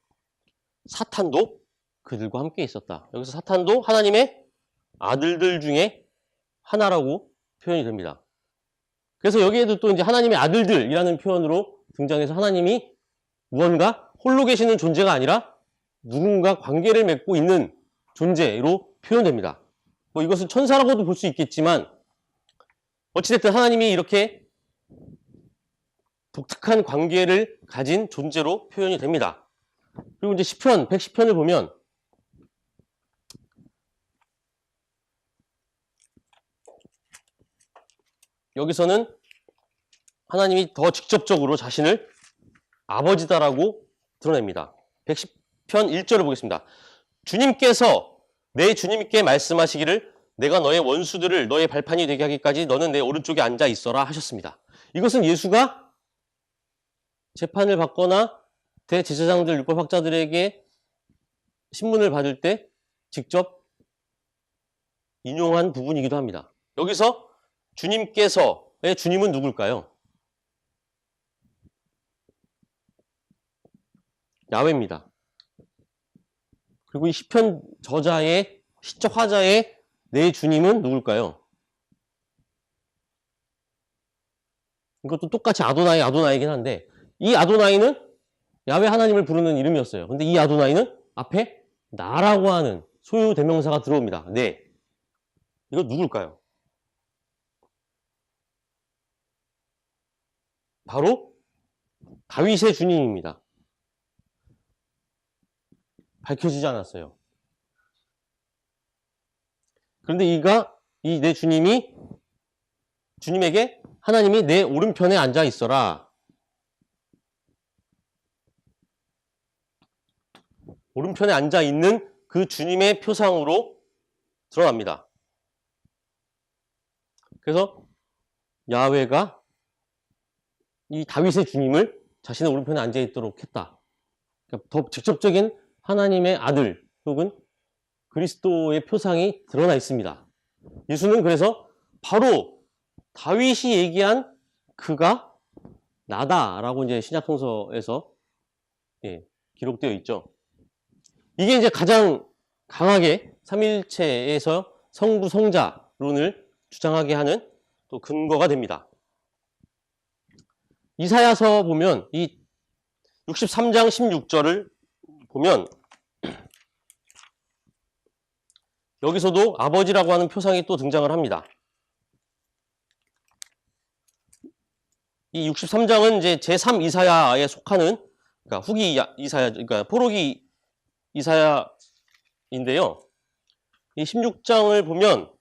사탄도 그들과 함께 있었다. 여기서 사탄도 하나님의 아들들 중에 하나라고 표현이 됩니다. 그래서 여기에도 또 이제 하나님의 아들들이라는 표현으로 등장해서 하나님이 무언가 홀로 계시는 존재가 아니라 누군가 관계를 맺고 있는 존재로 표현됩니다. 뭐 이것은 천사라고도 볼 수 있겠지만 어찌됐든 하나님이 이렇게 독특한 관계를 가진 존재로 표현이 됩니다. 그리고 이제 시편 110편을 보면 여기서는 하나님이 더 직접적으로 자신을 아버지다라고 드러냅니다. 110편 1절을 보겠습니다. 주님께서 내 주님께 말씀하시기를 내가 너의 원수들을 너의 발판이 되게 하기까지 너는 내 오른쪽에 앉아 있어라 하셨습니다. 이것은 예수가 재판을 받거나 대제사장들, 율법학자들에게 신문을 받을 때 직접 인용한 부분이기도 합니다. 여기서 주님께서의 주님은 누굴까요? 야훼입니다. 그리고 이 시편 저자의 시적 화자의 내 주님은 누굴까요? 이것도 똑같이 아도나이긴 한데 이 아도나이는 야훼 하나님을 부르는 이름이었어요. 근데 이 아도나이는 앞에 나라고 하는 소유 대명사가 들어옵니다. 네. 이거 누굴까요? 바로 다윗의 주님입니다. 밝혀지지 않았어요. 그런데 이 내 주님이 주님에게 하나님이 내 오른편에 앉아 있어라. 오른편에 앉아 있는 그 주님의 표상으로 드러납니다. 그래서 야훼가 이 다윗의 주님을 자신의 오른편에 앉아 있도록 했다. 그러니까 더 직접적인 하나님의 아들 혹은 그리스도의 표상이 드러나 있습니다. 예수는 그래서 바로 다윗이 얘기한 그가 나다라고 이제 신약성서에서 기록되어 있죠. 이게 이제 가장 강하게 삼위일체에서 성부 성자론을 주장하게 하는 또 근거가 됩니다. 이사야서 보면 이 63장 16절을 보면 여기서도 아버지라고 하는 표상이 또 등장을 합니다. 이 63장은 이제 제3 이사야에 속하는 그러니까 후기 이사야, 그러니까 포로기 이사야인데요. 이 16장을 보면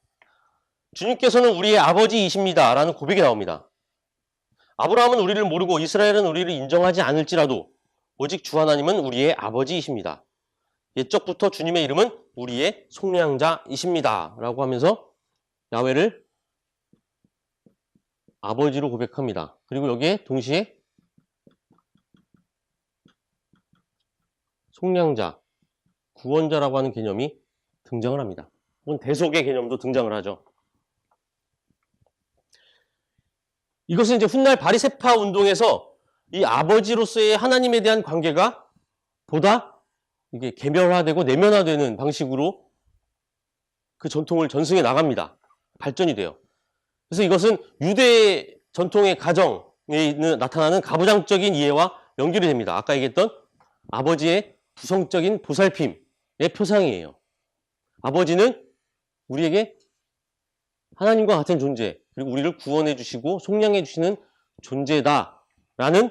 주님께서는 우리의 아버지이십니다 라는 고백이 나옵니다. 아브라함은 우리를 모르고 이스라엘은 우리를 인정하지 않을지라도 오직 주 하나님은 우리의 아버지이십니다. 옛적부터 주님의 이름은 우리의 속량자이십니다 라고 하면서 야훼를 아버지로 고백합니다. 그리고 여기에 동시에 속량자, 구원자라고 하는 개념이 등장을 합니다. 혹은 대속의 개념도 등장을 하죠. 이것은 이제 훗날 바리새파 운동에서 이 아버지로서의 하나님에 대한 관계가 보다 이게 개별화되고 내면화되는 방식으로 그 전통을 전승해 나갑니다. 발전이 돼요. 그래서 이것은 유대 전통의 가정에 나타나는 가부장적인 이해와 연결이 됩니다. 아까 얘기했던 아버지의 부성적인 보살핌의 표상이에요. 아버지는 우리에게 하나님과 같은 존재, 그리고 우리를 구원해 주시고 속량해 주시는 존재다라는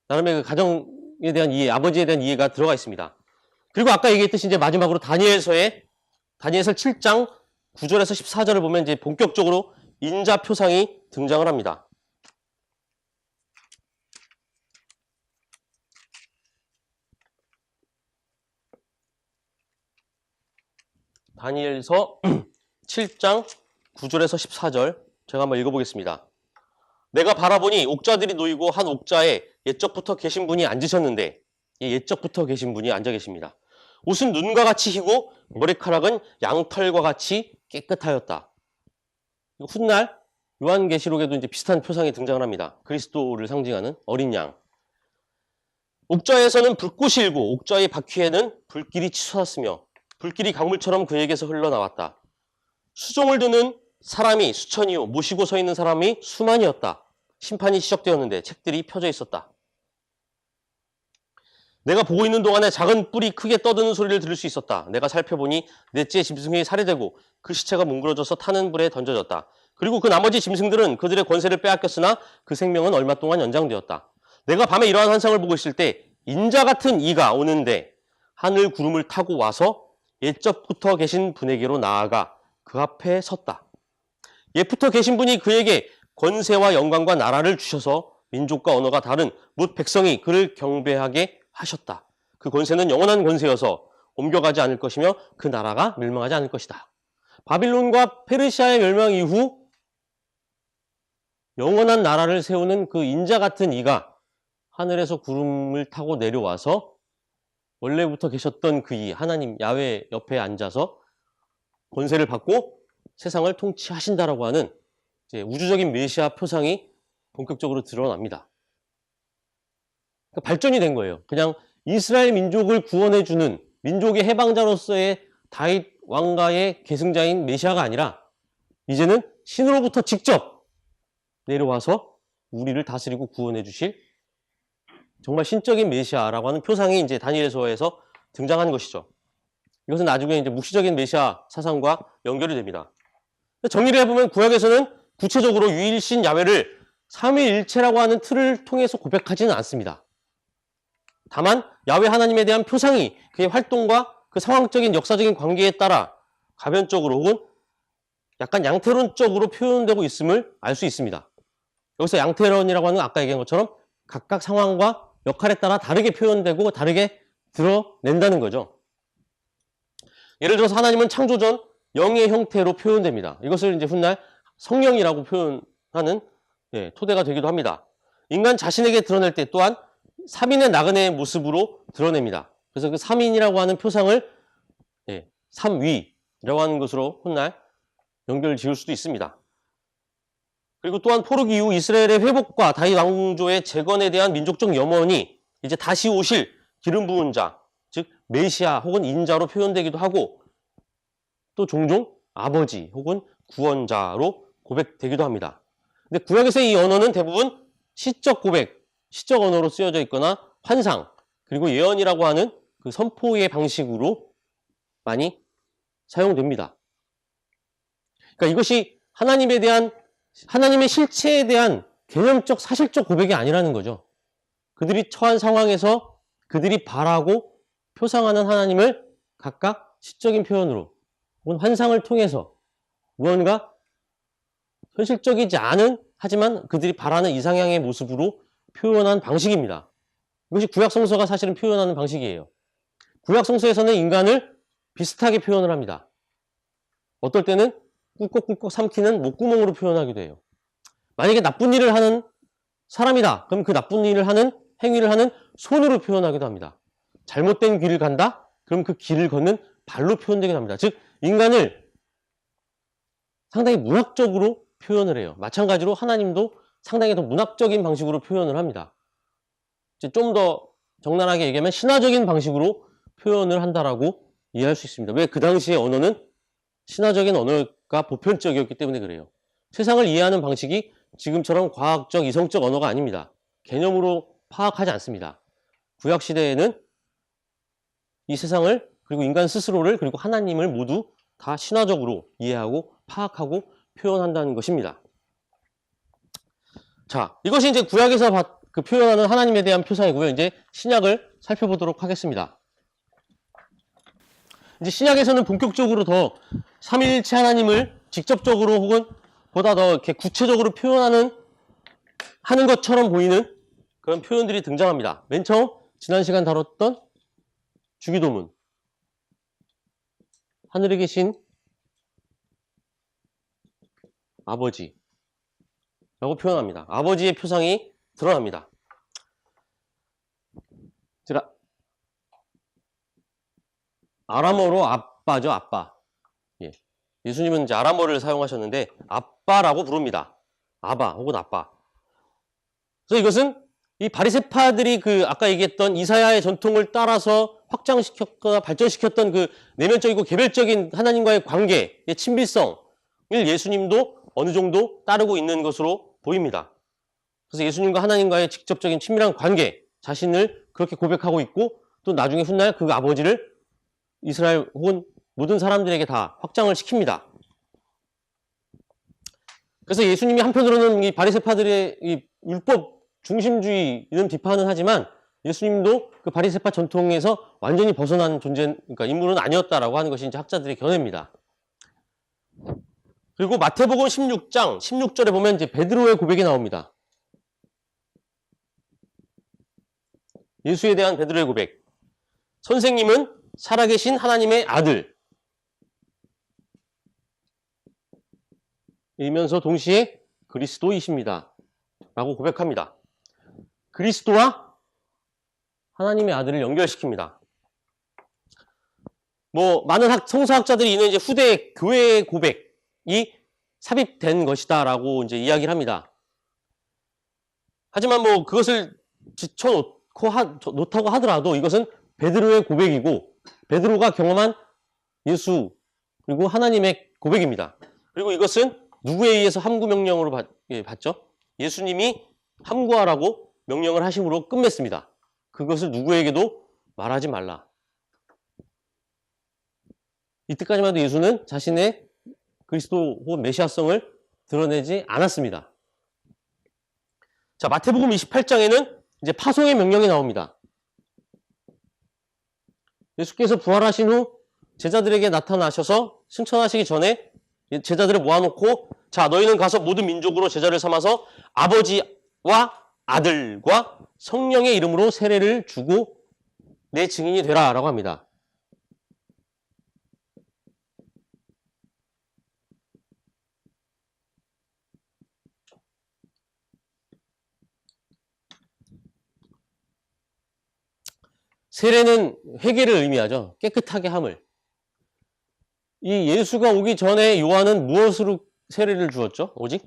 나름의 그 가정에 대한 이해, 아버지에 대한 이해가 들어가 있습니다. 그리고 아까 얘기했듯이 이제 마지막으로 다니엘서 7장 9절에서 14절을 보면 이제 본격적으로 인자 표상이 등장을 합니다. 다니엘서 7장 9절에서 14절 제가 한번 읽어보겠습니다. 내가 바라보니 옥자들이 놓이고 한 옥자에 옛적부터 계신 분이 앉으셨는데 옛적부터 계신 분이 앉아 계십니다. 옷은 눈과 같이 희고 머리카락은 양털과 같이 깨끗하였다. 훗날 요한계시록에도 이제 비슷한 표상이 등장을 합니다. 그리스도를 상징하는 어린 양. 옥좌에서는 불꽃이 일고 옥좌의 바퀴에는 불길이 치솟았으며 불길이 강물처럼 그에게서 흘러나왔다. 수종을 드는 사람이 수천이요 모시고 서 있는 사람이 수만이었다. 심판이 시작되었는데 책들이 펴져 있었다. 내가 보고 있는 동안에 작은 뿔이 크게 떠드는 소리를 들을 수 있었다. 내가 살펴보니 넷째 짐승이 살해되고 그 시체가 뭉그러져서 타는 불에 던져졌다. 그리고 그 나머지 짐승들은 그들의 권세를 빼앗겼으나 그 생명은 얼마 동안 연장되었다. 내가 밤에 이러한 환상을 보고 있을 때 인자 같은 이가 오는데 하늘 구름을 타고 와서 옛적부터 계신 분에게로 나아가 그 앞에 섰다. 옛부터 계신 분이 그에게 권세와 영광과 나라를 주셔서 민족과 언어가 다른 뭇 백성이 그를 경배하게 하셨다. 그 권세는 영원한 권세여서 옮겨가지 않을 것이며 그 나라가 멸망하지 않을 것이다. 바빌론과 페르시아의 멸망 이후 영원한 나라를 세우는 그 인자 같은 이가 하늘에서 구름을 타고 내려와서 원래부터 계셨던 그이 하나님 야훼 옆에 앉아서 권세를 받고 세상을 통치하신다라고 하는 이제 우주적인 메시아 표상이 본격적으로 드러납니다. 그러니까 발전이 된 거예요. 그냥 이스라엘 민족을 구원해주는 민족의 해방자로서의 다윗 왕가의 계승자인 메시아가 아니라 이제는 신으로부터 직접 내려와서 우리를 다스리고 구원해 주실 정말 신적인 메시아라고 하는 표상이 이제 다니엘서에서 등장한 것이죠. 이것은 나중에 이제 묵시적인 메시아 사상과 연결이 됩니다. 정리를 해보면 구약에서는 구체적으로 유일신 야훼를 삼위일체라고 하는 틀을 통해서 고백하지는 않습니다. 다만 야훼 하나님에 대한 표상이 그의 활동과 그 상황적인 역사적인 관계에 따라 가변적으로 혹은 약간 양태론적으로 표현되고 있음을 알 수 있습니다. 여기서 양태론이라고 하는 건 아까 얘기한 것처럼 각각 상황과 역할에 따라 다르게 표현되고 다르게 드러낸다는 거죠. 예를 들어서 하나님은 창조 전 영의 형태로 표현됩니다. 이것을 이제 훗날 성령이라고 표현하는 토대가 되기도 합니다. 인간 자신에게 드러낼 때 또한 3인의 나그네의 모습으로 드러냅니다. 그래서 그 3인이라고 하는 표상을 삼위라고 하는 것으로 훗날 연결을 지을 수도 있습니다. 그리고 또한 포로기 이후 이스라엘의 회복과 다윗 왕조의 재건에 대한 민족적 염원이 이제 다시 오실 기름 부은 자, 즉 메시아 혹은 인자로 표현되기도 하고 또 종종 아버지 혹은 구원자로 고백되기도 합니다. 근데 구약에서의 이 언어는 대부분 시적 고백, 시적 언어로 쓰여져 있거나 환상, 그리고 예언이라고 하는 그 선포의 방식으로 많이 사용됩니다. 그러니까 이것이 하나님에 대한 하나님의 실체에 대한 개념적 사실적 고백이 아니라는 거죠. 그들이 처한 상황에서 그들이 바라고 표상하는 하나님을 각각 시적인 표현으로 혹은 환상을 통해서 무언가 현실적이지 않은 하지만 그들이 바라는 이상향의 모습으로 표현한 방식입니다. 이것이 구약 성서가 사실은 표현하는 방식이에요. 구약 성서에서는 인간을 비슷하게 표현을 합니다. 어떨 때는 꿀꺽꿀꺽 삼키는 목구멍으로 표현하기도 해요. 만약에 나쁜 일을 하는 사람이다. 그럼 그 나쁜 일을 하는 행위를 하는 손으로 표현하기도 합니다. 잘못된 길을 간다. 그럼 그 길을 걷는 발로 표현되기도 합니다. 즉 인간을 상당히 문학적으로 표현을 해요. 마찬가지로 하나님도 상당히 더 문학적인 방식으로 표현을 합니다. 좀 더 적나라하게 얘기하면 신화적인 방식으로 표현을 한다라고 이해할 수 있습니다. 왜 그 당시의 언어는 신화적인 언어가 보편적이었기 때문에 그래요. 세상을 이해하는 방식이 지금처럼 과학적, 이성적 언어가 아닙니다. 개념으로 파악하지 않습니다. 구약 시대에는 이 세상을 그리고 인간 스스로를 그리고 하나님을 모두 다 신화적으로 이해하고 파악하고 표현한다는 것입니다. 자, 이것이 이제 구약에서 그 표현하는 하나님에 대한 표상이고요. 이제 신약을 살펴보도록 하겠습니다. 이제 신약에서는 본격적으로 더 삼위일체 하나님을 직접적으로 혹은 보다 더 이렇게 구체적으로 표현하는 하는 것처럼 보이는 그런 표현들이 등장합니다. 맨 처음 지난 시간 다뤘던 주기도문, 하늘에 계신 아버지라고 표현합니다. 아버지의 표상이 드러납니다. 아람어로 아빠죠, 아빠. 예수님은 이제 아람어를 사용하셨는데 아빠라고 부릅니다. 아바 혹은 아빠. 그래서 이것은 이 바리새파들이 그 아까 얘기했던 이사야의 전통을 따라서 확장시켰거나 발전시켰던 그 내면적이고 개별적인 하나님과의 관계의 친밀성을 예수님도 어느 정도 따르고 있는 것으로 보입니다. 그래서 예수님과 하나님과의 직접적인 친밀한 관계, 자신을 그렇게 고백하고 있고 또 나중에 훗날 그 아버지를 이스라엘 혹은 모든 사람들에게 다 확장을 시킵니다. 그래서 예수님이 한편으로는 이 바리새파들의 이 율법 중심주의는 비판은 하지만 예수님도 그 바리새파 전통에서 완전히 벗어난 그러니까 인물은 아니었다라고 하는 것이 이제 학자들의 견해입니다. 그리고 마태복음 16장 16절에 보면 이제 베드로의 고백이 나옵니다. 예수에 대한 베드로의 고백. 선생님은 살아계신 하나님의 아들. 이면서 동시에 그리스도이십니다. 라고 고백합니다. 그리스도와 하나님의 아들을 연결시킵니다. 뭐 많은 성서학자들이 이는 이제 후대 교회의 고백이 삽입된 것이다라고 이제 이야기를 합니다. 하지만 뭐 그것을 놓다고 하더라도 이것은 베드로의 고백이고 베드로가 경험한 예수 그리고 하나님의 고백입니다. 그리고 이것은 누구에 의해서 함구 명령으로 받죠? 예수님이 함구하라고 명령을 하심으로 끝맺습니다. 그것을 누구에게도 말하지 말라. 이때까지만 해도 예수는 자신의 그리스도 혹은 메시아성을 드러내지 않았습니다. 자, 마태복음 28장에는 이제 파송의 명령이 나옵니다. 예수께서 부활하신 후 제자들에게 나타나셔서 승천하시기 전에 제자들을 모아놓고 자, 너희는 가서 모든 민족으로 제자를 삼아서 아버지와 아들과 성령의 이름으로 세례를 주고 내 증인이 되라 라고 합니다. 세례는 회개를 의미하죠. 깨끗하게 함을. 이 예수가 오기 전에 요한은 무엇으로 세례를 주었죠? 오직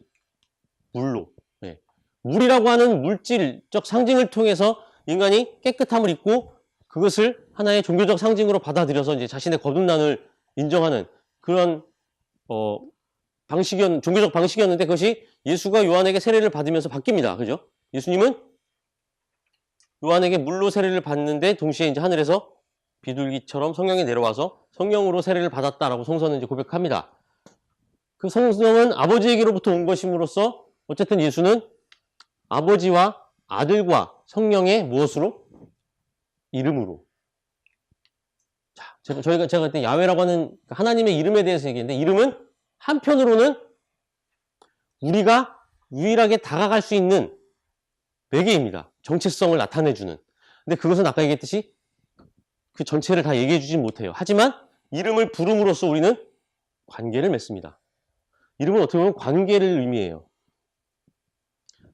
물로. 네. 물이라고 하는 물질적 상징을 통해서 인간이 깨끗함을 입고 그것을 하나의 종교적 상징으로 받아들여서 이제 자신의 거듭남을 인정하는 그런 종교적 방식이었는데 그것이 예수가 요한에게 세례를 받으면서 바뀝니다. 그죠? 예수님은 요한에게 물로 세례를 받는데 동시에 이제 하늘에서 비둘기처럼 성령이 내려와서 성령으로 세례를 받았다라고 성서는 이제 고백합니다. 그 성령은 아버지에게로부터 온 것임으로써 어쨌든 예수는 아버지와 아들과 성령의 무엇으로? 이름으로. 자, 제가 그때 야훼라고 하는 하나님의 이름에 대해서 얘기했는데 이름은 한편으로는 우리가 유일하게 다가갈 수 있는 매개입니다. 정체성을 나타내주는. 근데 그것은 아까 얘기했듯이 그 전체를 다 얘기해주진 못해요. 하지만 이름을 부름으로써 우리는 관계를 맺습니다. 이름은 어떻게 보면 관계를 의미해요.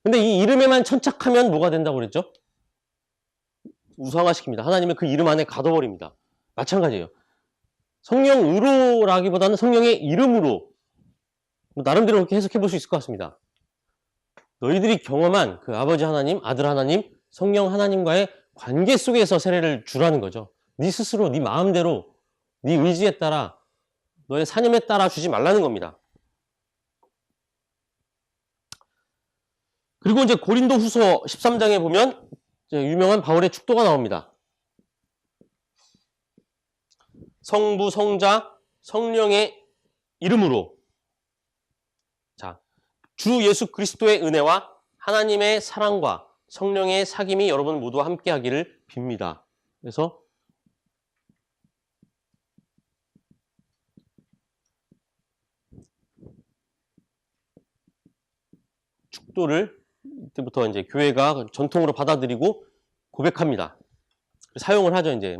근데 이 이름에만 천착하면 뭐가 된다고 그랬죠? 우상화시킵니다. 하나님을 그 이름 안에 가둬버립니다. 마찬가지예요. 성령으로라기보다는 성령의 이름으로 나름대로 그렇게 해석해 볼 수 있을 것 같습니다. 너희들이 경험한 그 아버지 하나님, 아들 하나님, 성령 하나님과의 관계 속에서 세례를 주라는 거죠. 네 스스로, 네 마음대로, 네 의지에 따라, 너의 사념에 따라 주지 말라는 겁니다. 그리고 이제 고린도 후서 13장에 보면 유명한 바울의 축도가 나옵니다. 성부, 성자, 성령의 이름으로 자, 주 예수 그리스도의 은혜와 하나님의 사랑과 성령의 사귐이 여러분 모두와 함께 하기를 빕니다. 그래서 축도를 이때부터 이제 교회가 전통으로 받아들이고 고백합니다. 사용을 하죠. 이제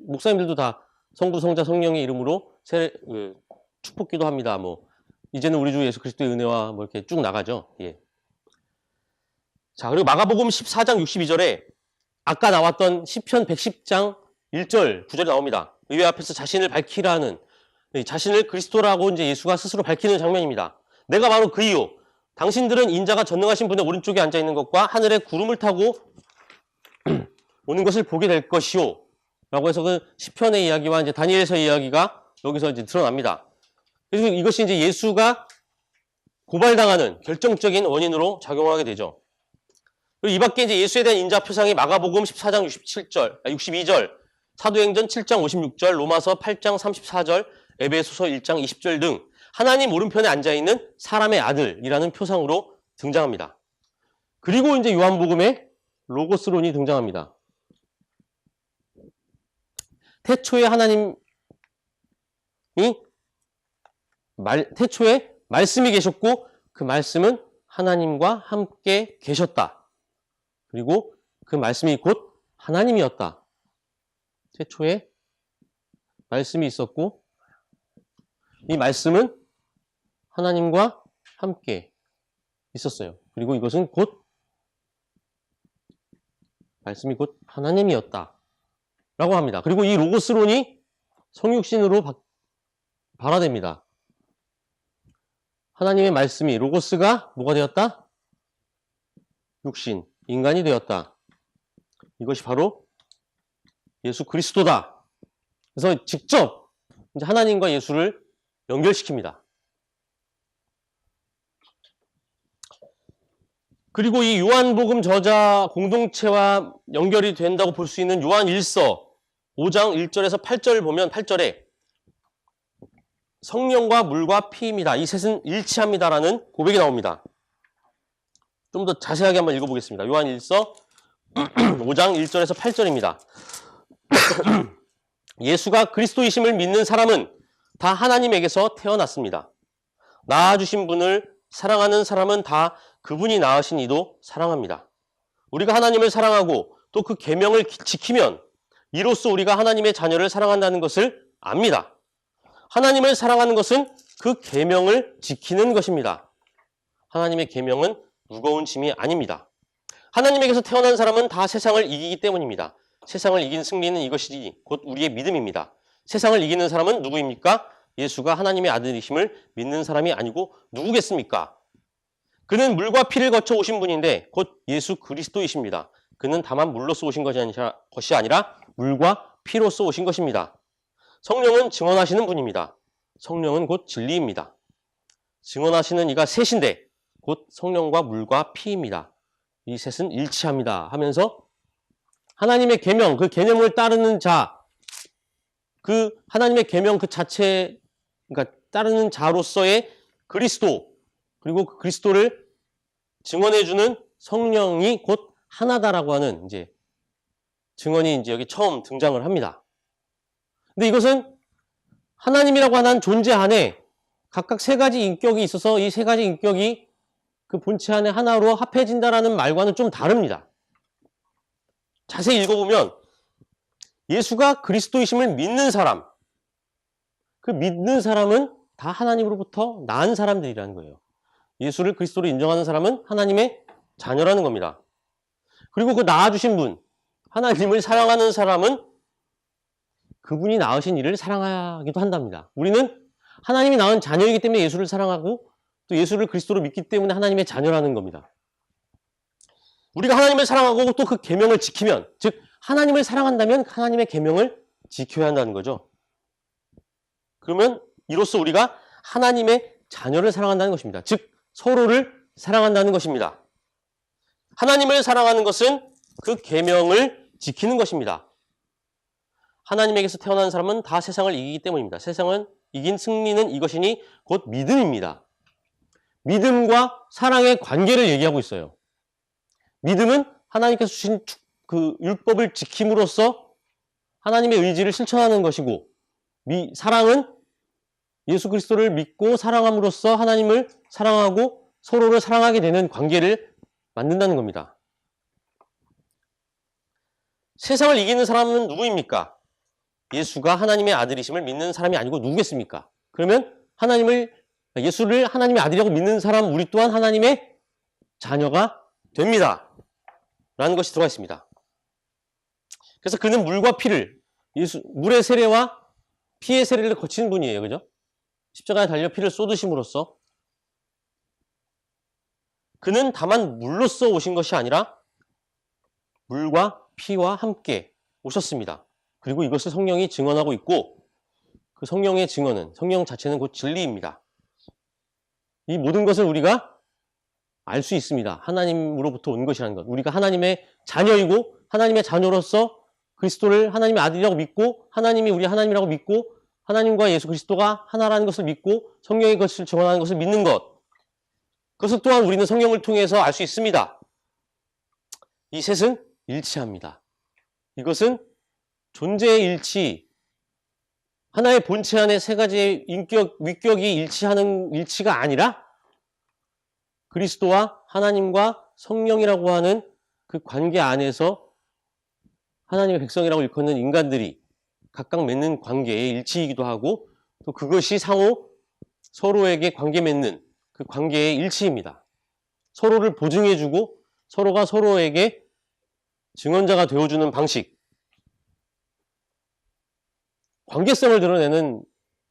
목사님들도 다 성부, 성자, 성령의 이름으로 축복기도 합니다. 뭐 이제는 우리 주 예수 그리스도의 은혜와 뭐 이렇게 쭉 나가죠. 예. 자, 그리고 마가복음 14장 62절에 아까 나왔던 시편 110장 1절, 9절이 나옵니다. 의회 앞에서 자신을 밝히라는 자신을 그리스도라고 이제 예수가 스스로 밝히는 장면입니다. 내가 바로 그이요. 당신들은 인자가 전능하신 분의 오른쪽에 앉아 있는 것과 하늘에 구름을 타고 오는 것을 보게 될 것이요. 라고 해서 그 시편의 이야기와 이제 다니엘서의 이야기가 여기서 이제 드러납니다. 그래서 이것이 이제 예수가 고발당하는 결정적인 원인으로 작용하게 되죠. 그리고 이 밖에 이제 예수에 대한 인자 표상이 마가복음 14장 62절, 사도행전 7장 56절, 로마서 8장 34절, 에베소서 1장 20절 등 하나님 오른편에 앉아있는 사람의 아들이라는 표상으로 등장합니다. 그리고 이제 요한복음에 로고스론이 등장합니다. 태초에 하나님이 태초에 말씀이 계셨고 그 말씀은 하나님과 함께 계셨다. 그리고 그 말씀이 곧 하나님이었다. 태초에 말씀이 있었고 이 말씀은 하나님과 함께 있었어요. 그리고 이것은 곧 말씀이 곧 하나님이었다 라고 합니다. 그리고 이 로고스론이 성육신으로 발화됩니다. 하나님의 말씀이 로고스가 뭐가 되었다? 육신, 인간이 되었다. 이것이 바로 예수 그리스도다. 그래서 직접 이제 하나님과 예수를 연결시킵니다. 그리고 이 요한복음 저자 공동체와 연결이 된다고 볼 수 있는 요한 1서 5장 1절에서 8절을 보면 8절에 성령과 물과 피입니다. 이 셋은 일치합니다라는 고백이 나옵니다. 좀 더 자세하게 한번 읽어보겠습니다. 요한 1서 5장 1절에서 8절입니다. 예수가 그리스도이심을 믿는 사람은 다 하나님에게서 태어났습니다. 낳아주신 분을 사랑하는 사람은 다 그분이 낳으신 이도 사랑합니다. 우리가 하나님을 사랑하고 또 그 계명을 지키면 이로써 우리가 하나님의 자녀를 사랑한다는 것을 압니다. 하나님을 사랑하는 것은 그 계명을 지키는 것입니다. 하나님의 계명은 무거운 짐이 아닙니다. 하나님에게서 태어난 사람은 다 세상을 이기기 때문입니다. 세상을 이긴 승리는 이것이니 곧 우리의 믿음입니다. 세상을 이기는 사람은 누구입니까? 예수가 하나님의 아들이심을 믿는 사람이 아니고 누구겠습니까? 그는 물과 피를 거쳐 오신 분인데 곧 예수 그리스도이십니다. 그는 다만 물로써 오신 것이 아니라 물과 피로써 오신 것입니다. 성령은 증언하시는 분입니다. 성령은 곧 진리입니다. 증언하시는 이가 셋인데 곧 성령과 물과 피입니다. 이 셋은 일치합니다 하면서 하나님의 계명, 그 계명을 따르는 자, 그 하나님의 계명 그 자체, 그러니까 따르는 자로서의 그리스도, 그리고 그 그리스도를 증언해주는 성령이 곧 하나다라고 하는 이제 증언이 이제 여기 처음 등장을 합니다. 근데 이것은 하나님이라고 하는 존재 안에 각각 세 가지 인격이 있어서 이 세 가지 인격이 그 본체 안에 하나로 합해진다라는 말과는 좀 다릅니다. 자세히 읽어보면 예수가 그리스도이심을 믿는 사람, 그 믿는 사람은 다 하나님으로부터 낳은 사람들이라는 거예요. 예수를 그리스도로 인정하는 사람은 하나님의 자녀라는 겁니다. 그리고 그 낳아주신 분, 하나님을 사랑하는 사람은 그분이 낳으신 이를 사랑하기도 한답니다. 우리는 하나님이 낳은 자녀이기 때문에 예수를 사랑하고 또 예수를 그리스도로 믿기 때문에 하나님의 자녀라는 겁니다. 우리가 하나님을 사랑하고 또 그 계명을 지키면, 즉 하나님을 사랑한다면 하나님의 계명을 지켜야 한다는 거죠. 그러면 이로써 우리가 하나님의 자녀를 사랑한다는 것입니다. 즉 서로를 사랑한다는 것입니다. 하나님을 사랑하는 것은 그 계명을 지키는 것입니다. 하나님에게서 태어난 사람은 다 세상을 이기기 때문입니다. 세상은 이긴 승리는 이것이니 곧 믿음입니다. 믿음과 사랑의 관계를 얘기하고 있어요. 믿음은 하나님께서 주신 그 율법을 지킴으로써 하나님의 의지를 실천하는 것이고, 사랑은 예수 그리스도를 믿고 사랑함으로써 하나님을 사랑하고 서로를 사랑하게 되는 관계를 만든다는 겁니다. 세상을 이기는 사람은 누구입니까? 예수가 하나님의 아들이심을 믿는 사람이 아니고 누구겠습니까? 그러면 예수를 하나님의 아들이라고 믿는 사람, 우리 또한 하나님의 자녀가 됩니다. 라는 것이 들어가 있습니다. 그래서 그는 물과 피를, 물의 세례와 피의 세례를 거친 분이에요. 그죠? 십자가에 달려 피를 쏟으심으로써 그는 다만 물로써 오신 것이 아니라 물과 피와 함께 오셨습니다. 그리고 이것을 성령이 증언하고 있고, 그 성령의 증언은, 성령 자체는 곧 진리입니다. 이 모든 것을 우리가 알 수 있습니다. 하나님으로부터 온 것이라는 것. 우리가 하나님의 자녀이고 하나님의 자녀로서 그리스도를 하나님의 아들이라고 믿고, 하나님이 우리 하나님이라고 믿고, 하나님과 예수 그리스도가 하나라는 것을 믿고 성령의 것을 증언하는 것을 믿는 것. 그것을 또한 우리는 성령을 통해서 알 수 있습니다. 이 셋은 일치합니다. 이것은 존재의 일치, 하나의 본체 안에 세 가지의 위격이 일치가 아니라 그리스도와 하나님과 성령이라고 하는 그 관계 안에서 하나님의 백성이라고 일컫는 인간들이 각각 맺는 관계의 일치이기도 하고, 또 그것이 상호 서로에게 관계 맺는 그 관계의 일치입니다. 서로를 보증해주고 서로가 서로에게 증언자가 되어주는 방식, 관계성을 드러내는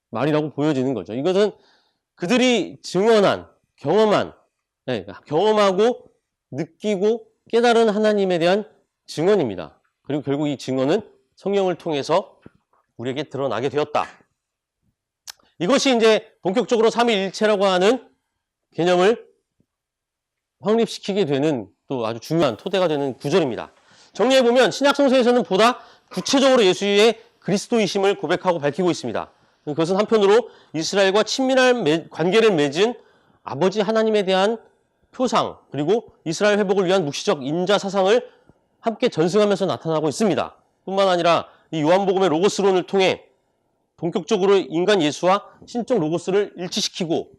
말이라고 보여지는 거죠. 이것은 그들이 증언한, 경험한, 경험하고 느끼고 깨달은 하나님에 대한 증언입니다. 그리고 결국 이 증언은 성령을 통해서 우리에게 드러나게 되었다. 이것이 이제 본격적으로 삼위일체라고 하는 개념을 확립시키게 되는 또 아주 중요한 토대가 되는 구절입니다. 정리해보면 신약성서에서는 보다 구체적으로 예수의 그리스도이심을 고백하고 밝히고 있습니다. 그것은 한편으로 이스라엘과 친밀한 관계를 맺은 아버지 하나님에 대한 표상, 그리고 이스라엘 회복을 위한 묵시적 인자 사상을 함께 전승하면서 나타나고 있습니다. 뿐만 아니라 이 요한복음의 로고스론을 통해 본격적으로 인간 예수와 신적 로고스를 일치시키고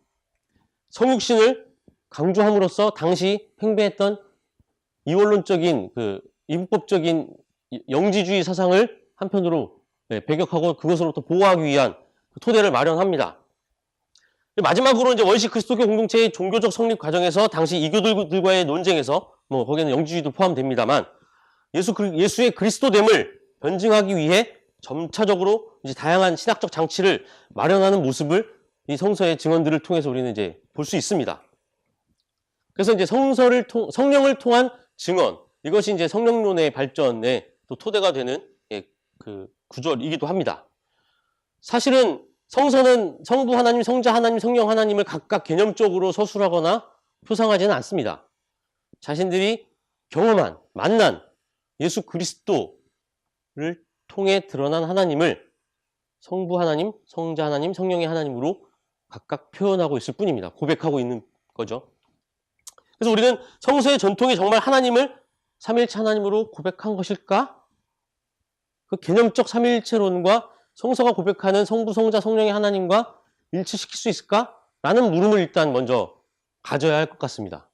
성육신을 강조함으로써 당시 팽배했던 이원론적인 이분법적인 영지주의 사상을 한편으로 배격하고 그것으로부터 보호하기 위한 토대를 마련합니다. 마지막으로 이제 원시 그리스도교 공동체의 종교적 성립 과정에서 당시 이교들과의 논쟁에서 거기에는 영지주의도 포함됩니다만 예수의 그리스도됨을 변증하기 위해 점차적으로 이제 다양한 신학적 장치를 마련하는 모습을 이 성서의 증언들을 통해서 우리는 이제 볼 수 있습니다. 그래서 이제 성령을 통한 증언, 이것이 이제 성령론의 발전의 또 토대가 되는 그 구절이기도 합니다. 사실은 성서는 성부 하나님, 성자 하나님, 성령 하나님을 각각 개념적으로 서술하거나 표상하지는 않습니다. 자신들이 경험한, 만난 예수 그리스도를 통해 드러난 하나님을 성부 하나님, 성자 하나님, 성령의 하나님으로 각각 표현하고 있을 뿐입니다. 고백하고 있는 거죠. 그래서 우리는 성서의 전통이 정말 하나님을 삼위일체 하나님으로 고백한 것일까? 그 개념적 삼위일체론과 성서가 고백하는 성부, 성자, 성령의 하나님과 일치시킬 수 있을까? 라는 물음을 일단 먼저 가져야 할 것 같습니다.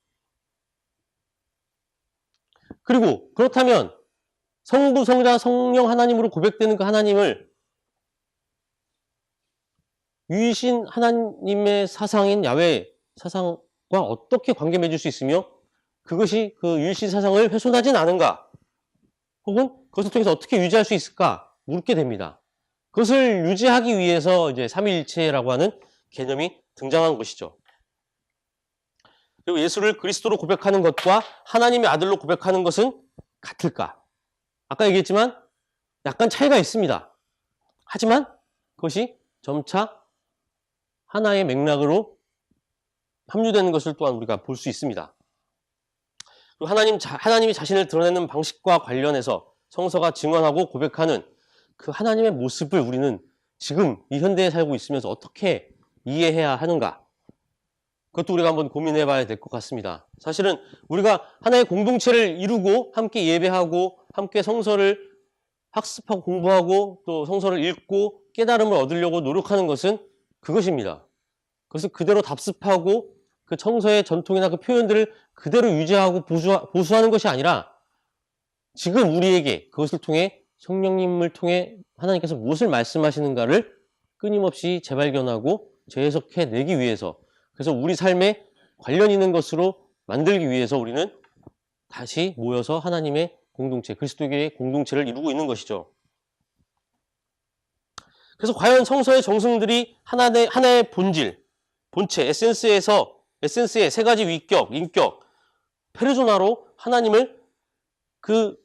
그리고 그렇다면 성부, 성자, 성령 하나님으로 고백되는 그 하나님을 유이신 하나님의 사상인 야훼 사상과 어떻게 관계 맺을 수 있으며 그것이 그 유이신 사상을 훼손하진 않은가? 혹은 그것을 통해서 어떻게 유지할 수 있을까? 묻게 됩니다. 그것을 유지하기 위해서 이제 삼위일체라고 하는 개념이 등장한 것이죠. 그리고 예수를 그리스도로 고백하는 것과 하나님의 아들로 고백하는 것은 같을까? 아까 얘기했지만 약간 차이가 있습니다. 하지만 그것이 점차 하나의 맥락으로 합류되는 것을 또한 우리가 볼 수 있습니다. 그리고 하나님이 자신을 드러내는 방식과 관련해서 성서가 증언하고 고백하는 그 하나님의 모습을 우리는 지금 이 현대에 살고 있으면서 어떻게 이해해야 하는가? 그것도 우리가 한번 고민해 봐야 될 것 같습니다. 사실은 우리가 하나의 공동체를 이루고 함께 예배하고 함께 성서를 학습하고 공부하고 또 성서를 읽고 깨달음을 얻으려고 노력하는 것은 그것입니다. 그것을 그대로 답습하고 그 성서의 전통이나 그 표현들을 그대로 유지하고 보수하는 것이 아니라 지금 우리에게 그것을 통해 성령님을 통해 하나님께서 무엇을 말씀하시는가를 끊임없이 재발견하고 재해석해 내기 위해서, 그래서 우리 삶에 관련 있는 것으로 만들기 위해서 우리는 다시 모여서 하나님의 공동체, 그리스도교의 공동체를 이루고 있는 것이죠. 그래서 과연 성서의 정승들이 하나의 본질, 본체, 에센스의 세 가지 위격, 인격, 페르소나로 하나님을 그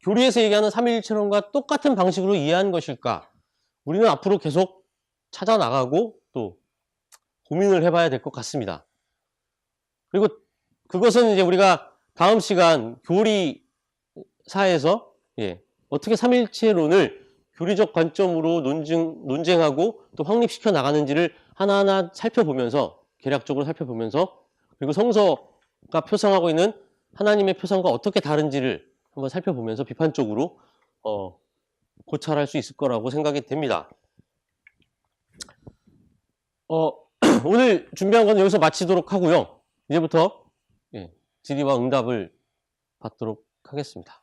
교리에서 얘기하는 삼위일체론과 똑같은 방식으로 이해한 것일까? 우리는 앞으로 계속 찾아나가고 또 고민을 해봐야 될 것 같습니다. 그리고 그것은 이제 우리가 다음 시간 교리사에서 어떻게 삼위일체론을 교리적 관점으로 논쟁하고 또 확립시켜 나가는지를 하나하나 살펴보면서, 계략적으로 살펴보면서, 그리고 성서가 표상하고 있는 하나님의 표상과 어떻게 다른지를 한번 살펴보면서 비판적으로 고찰할 수 있을 거라고 생각이 됩니다. 오늘 준비한 건 여기서 마치도록 하고요. 이제부터 질의와 응답을 받도록 하겠습니다.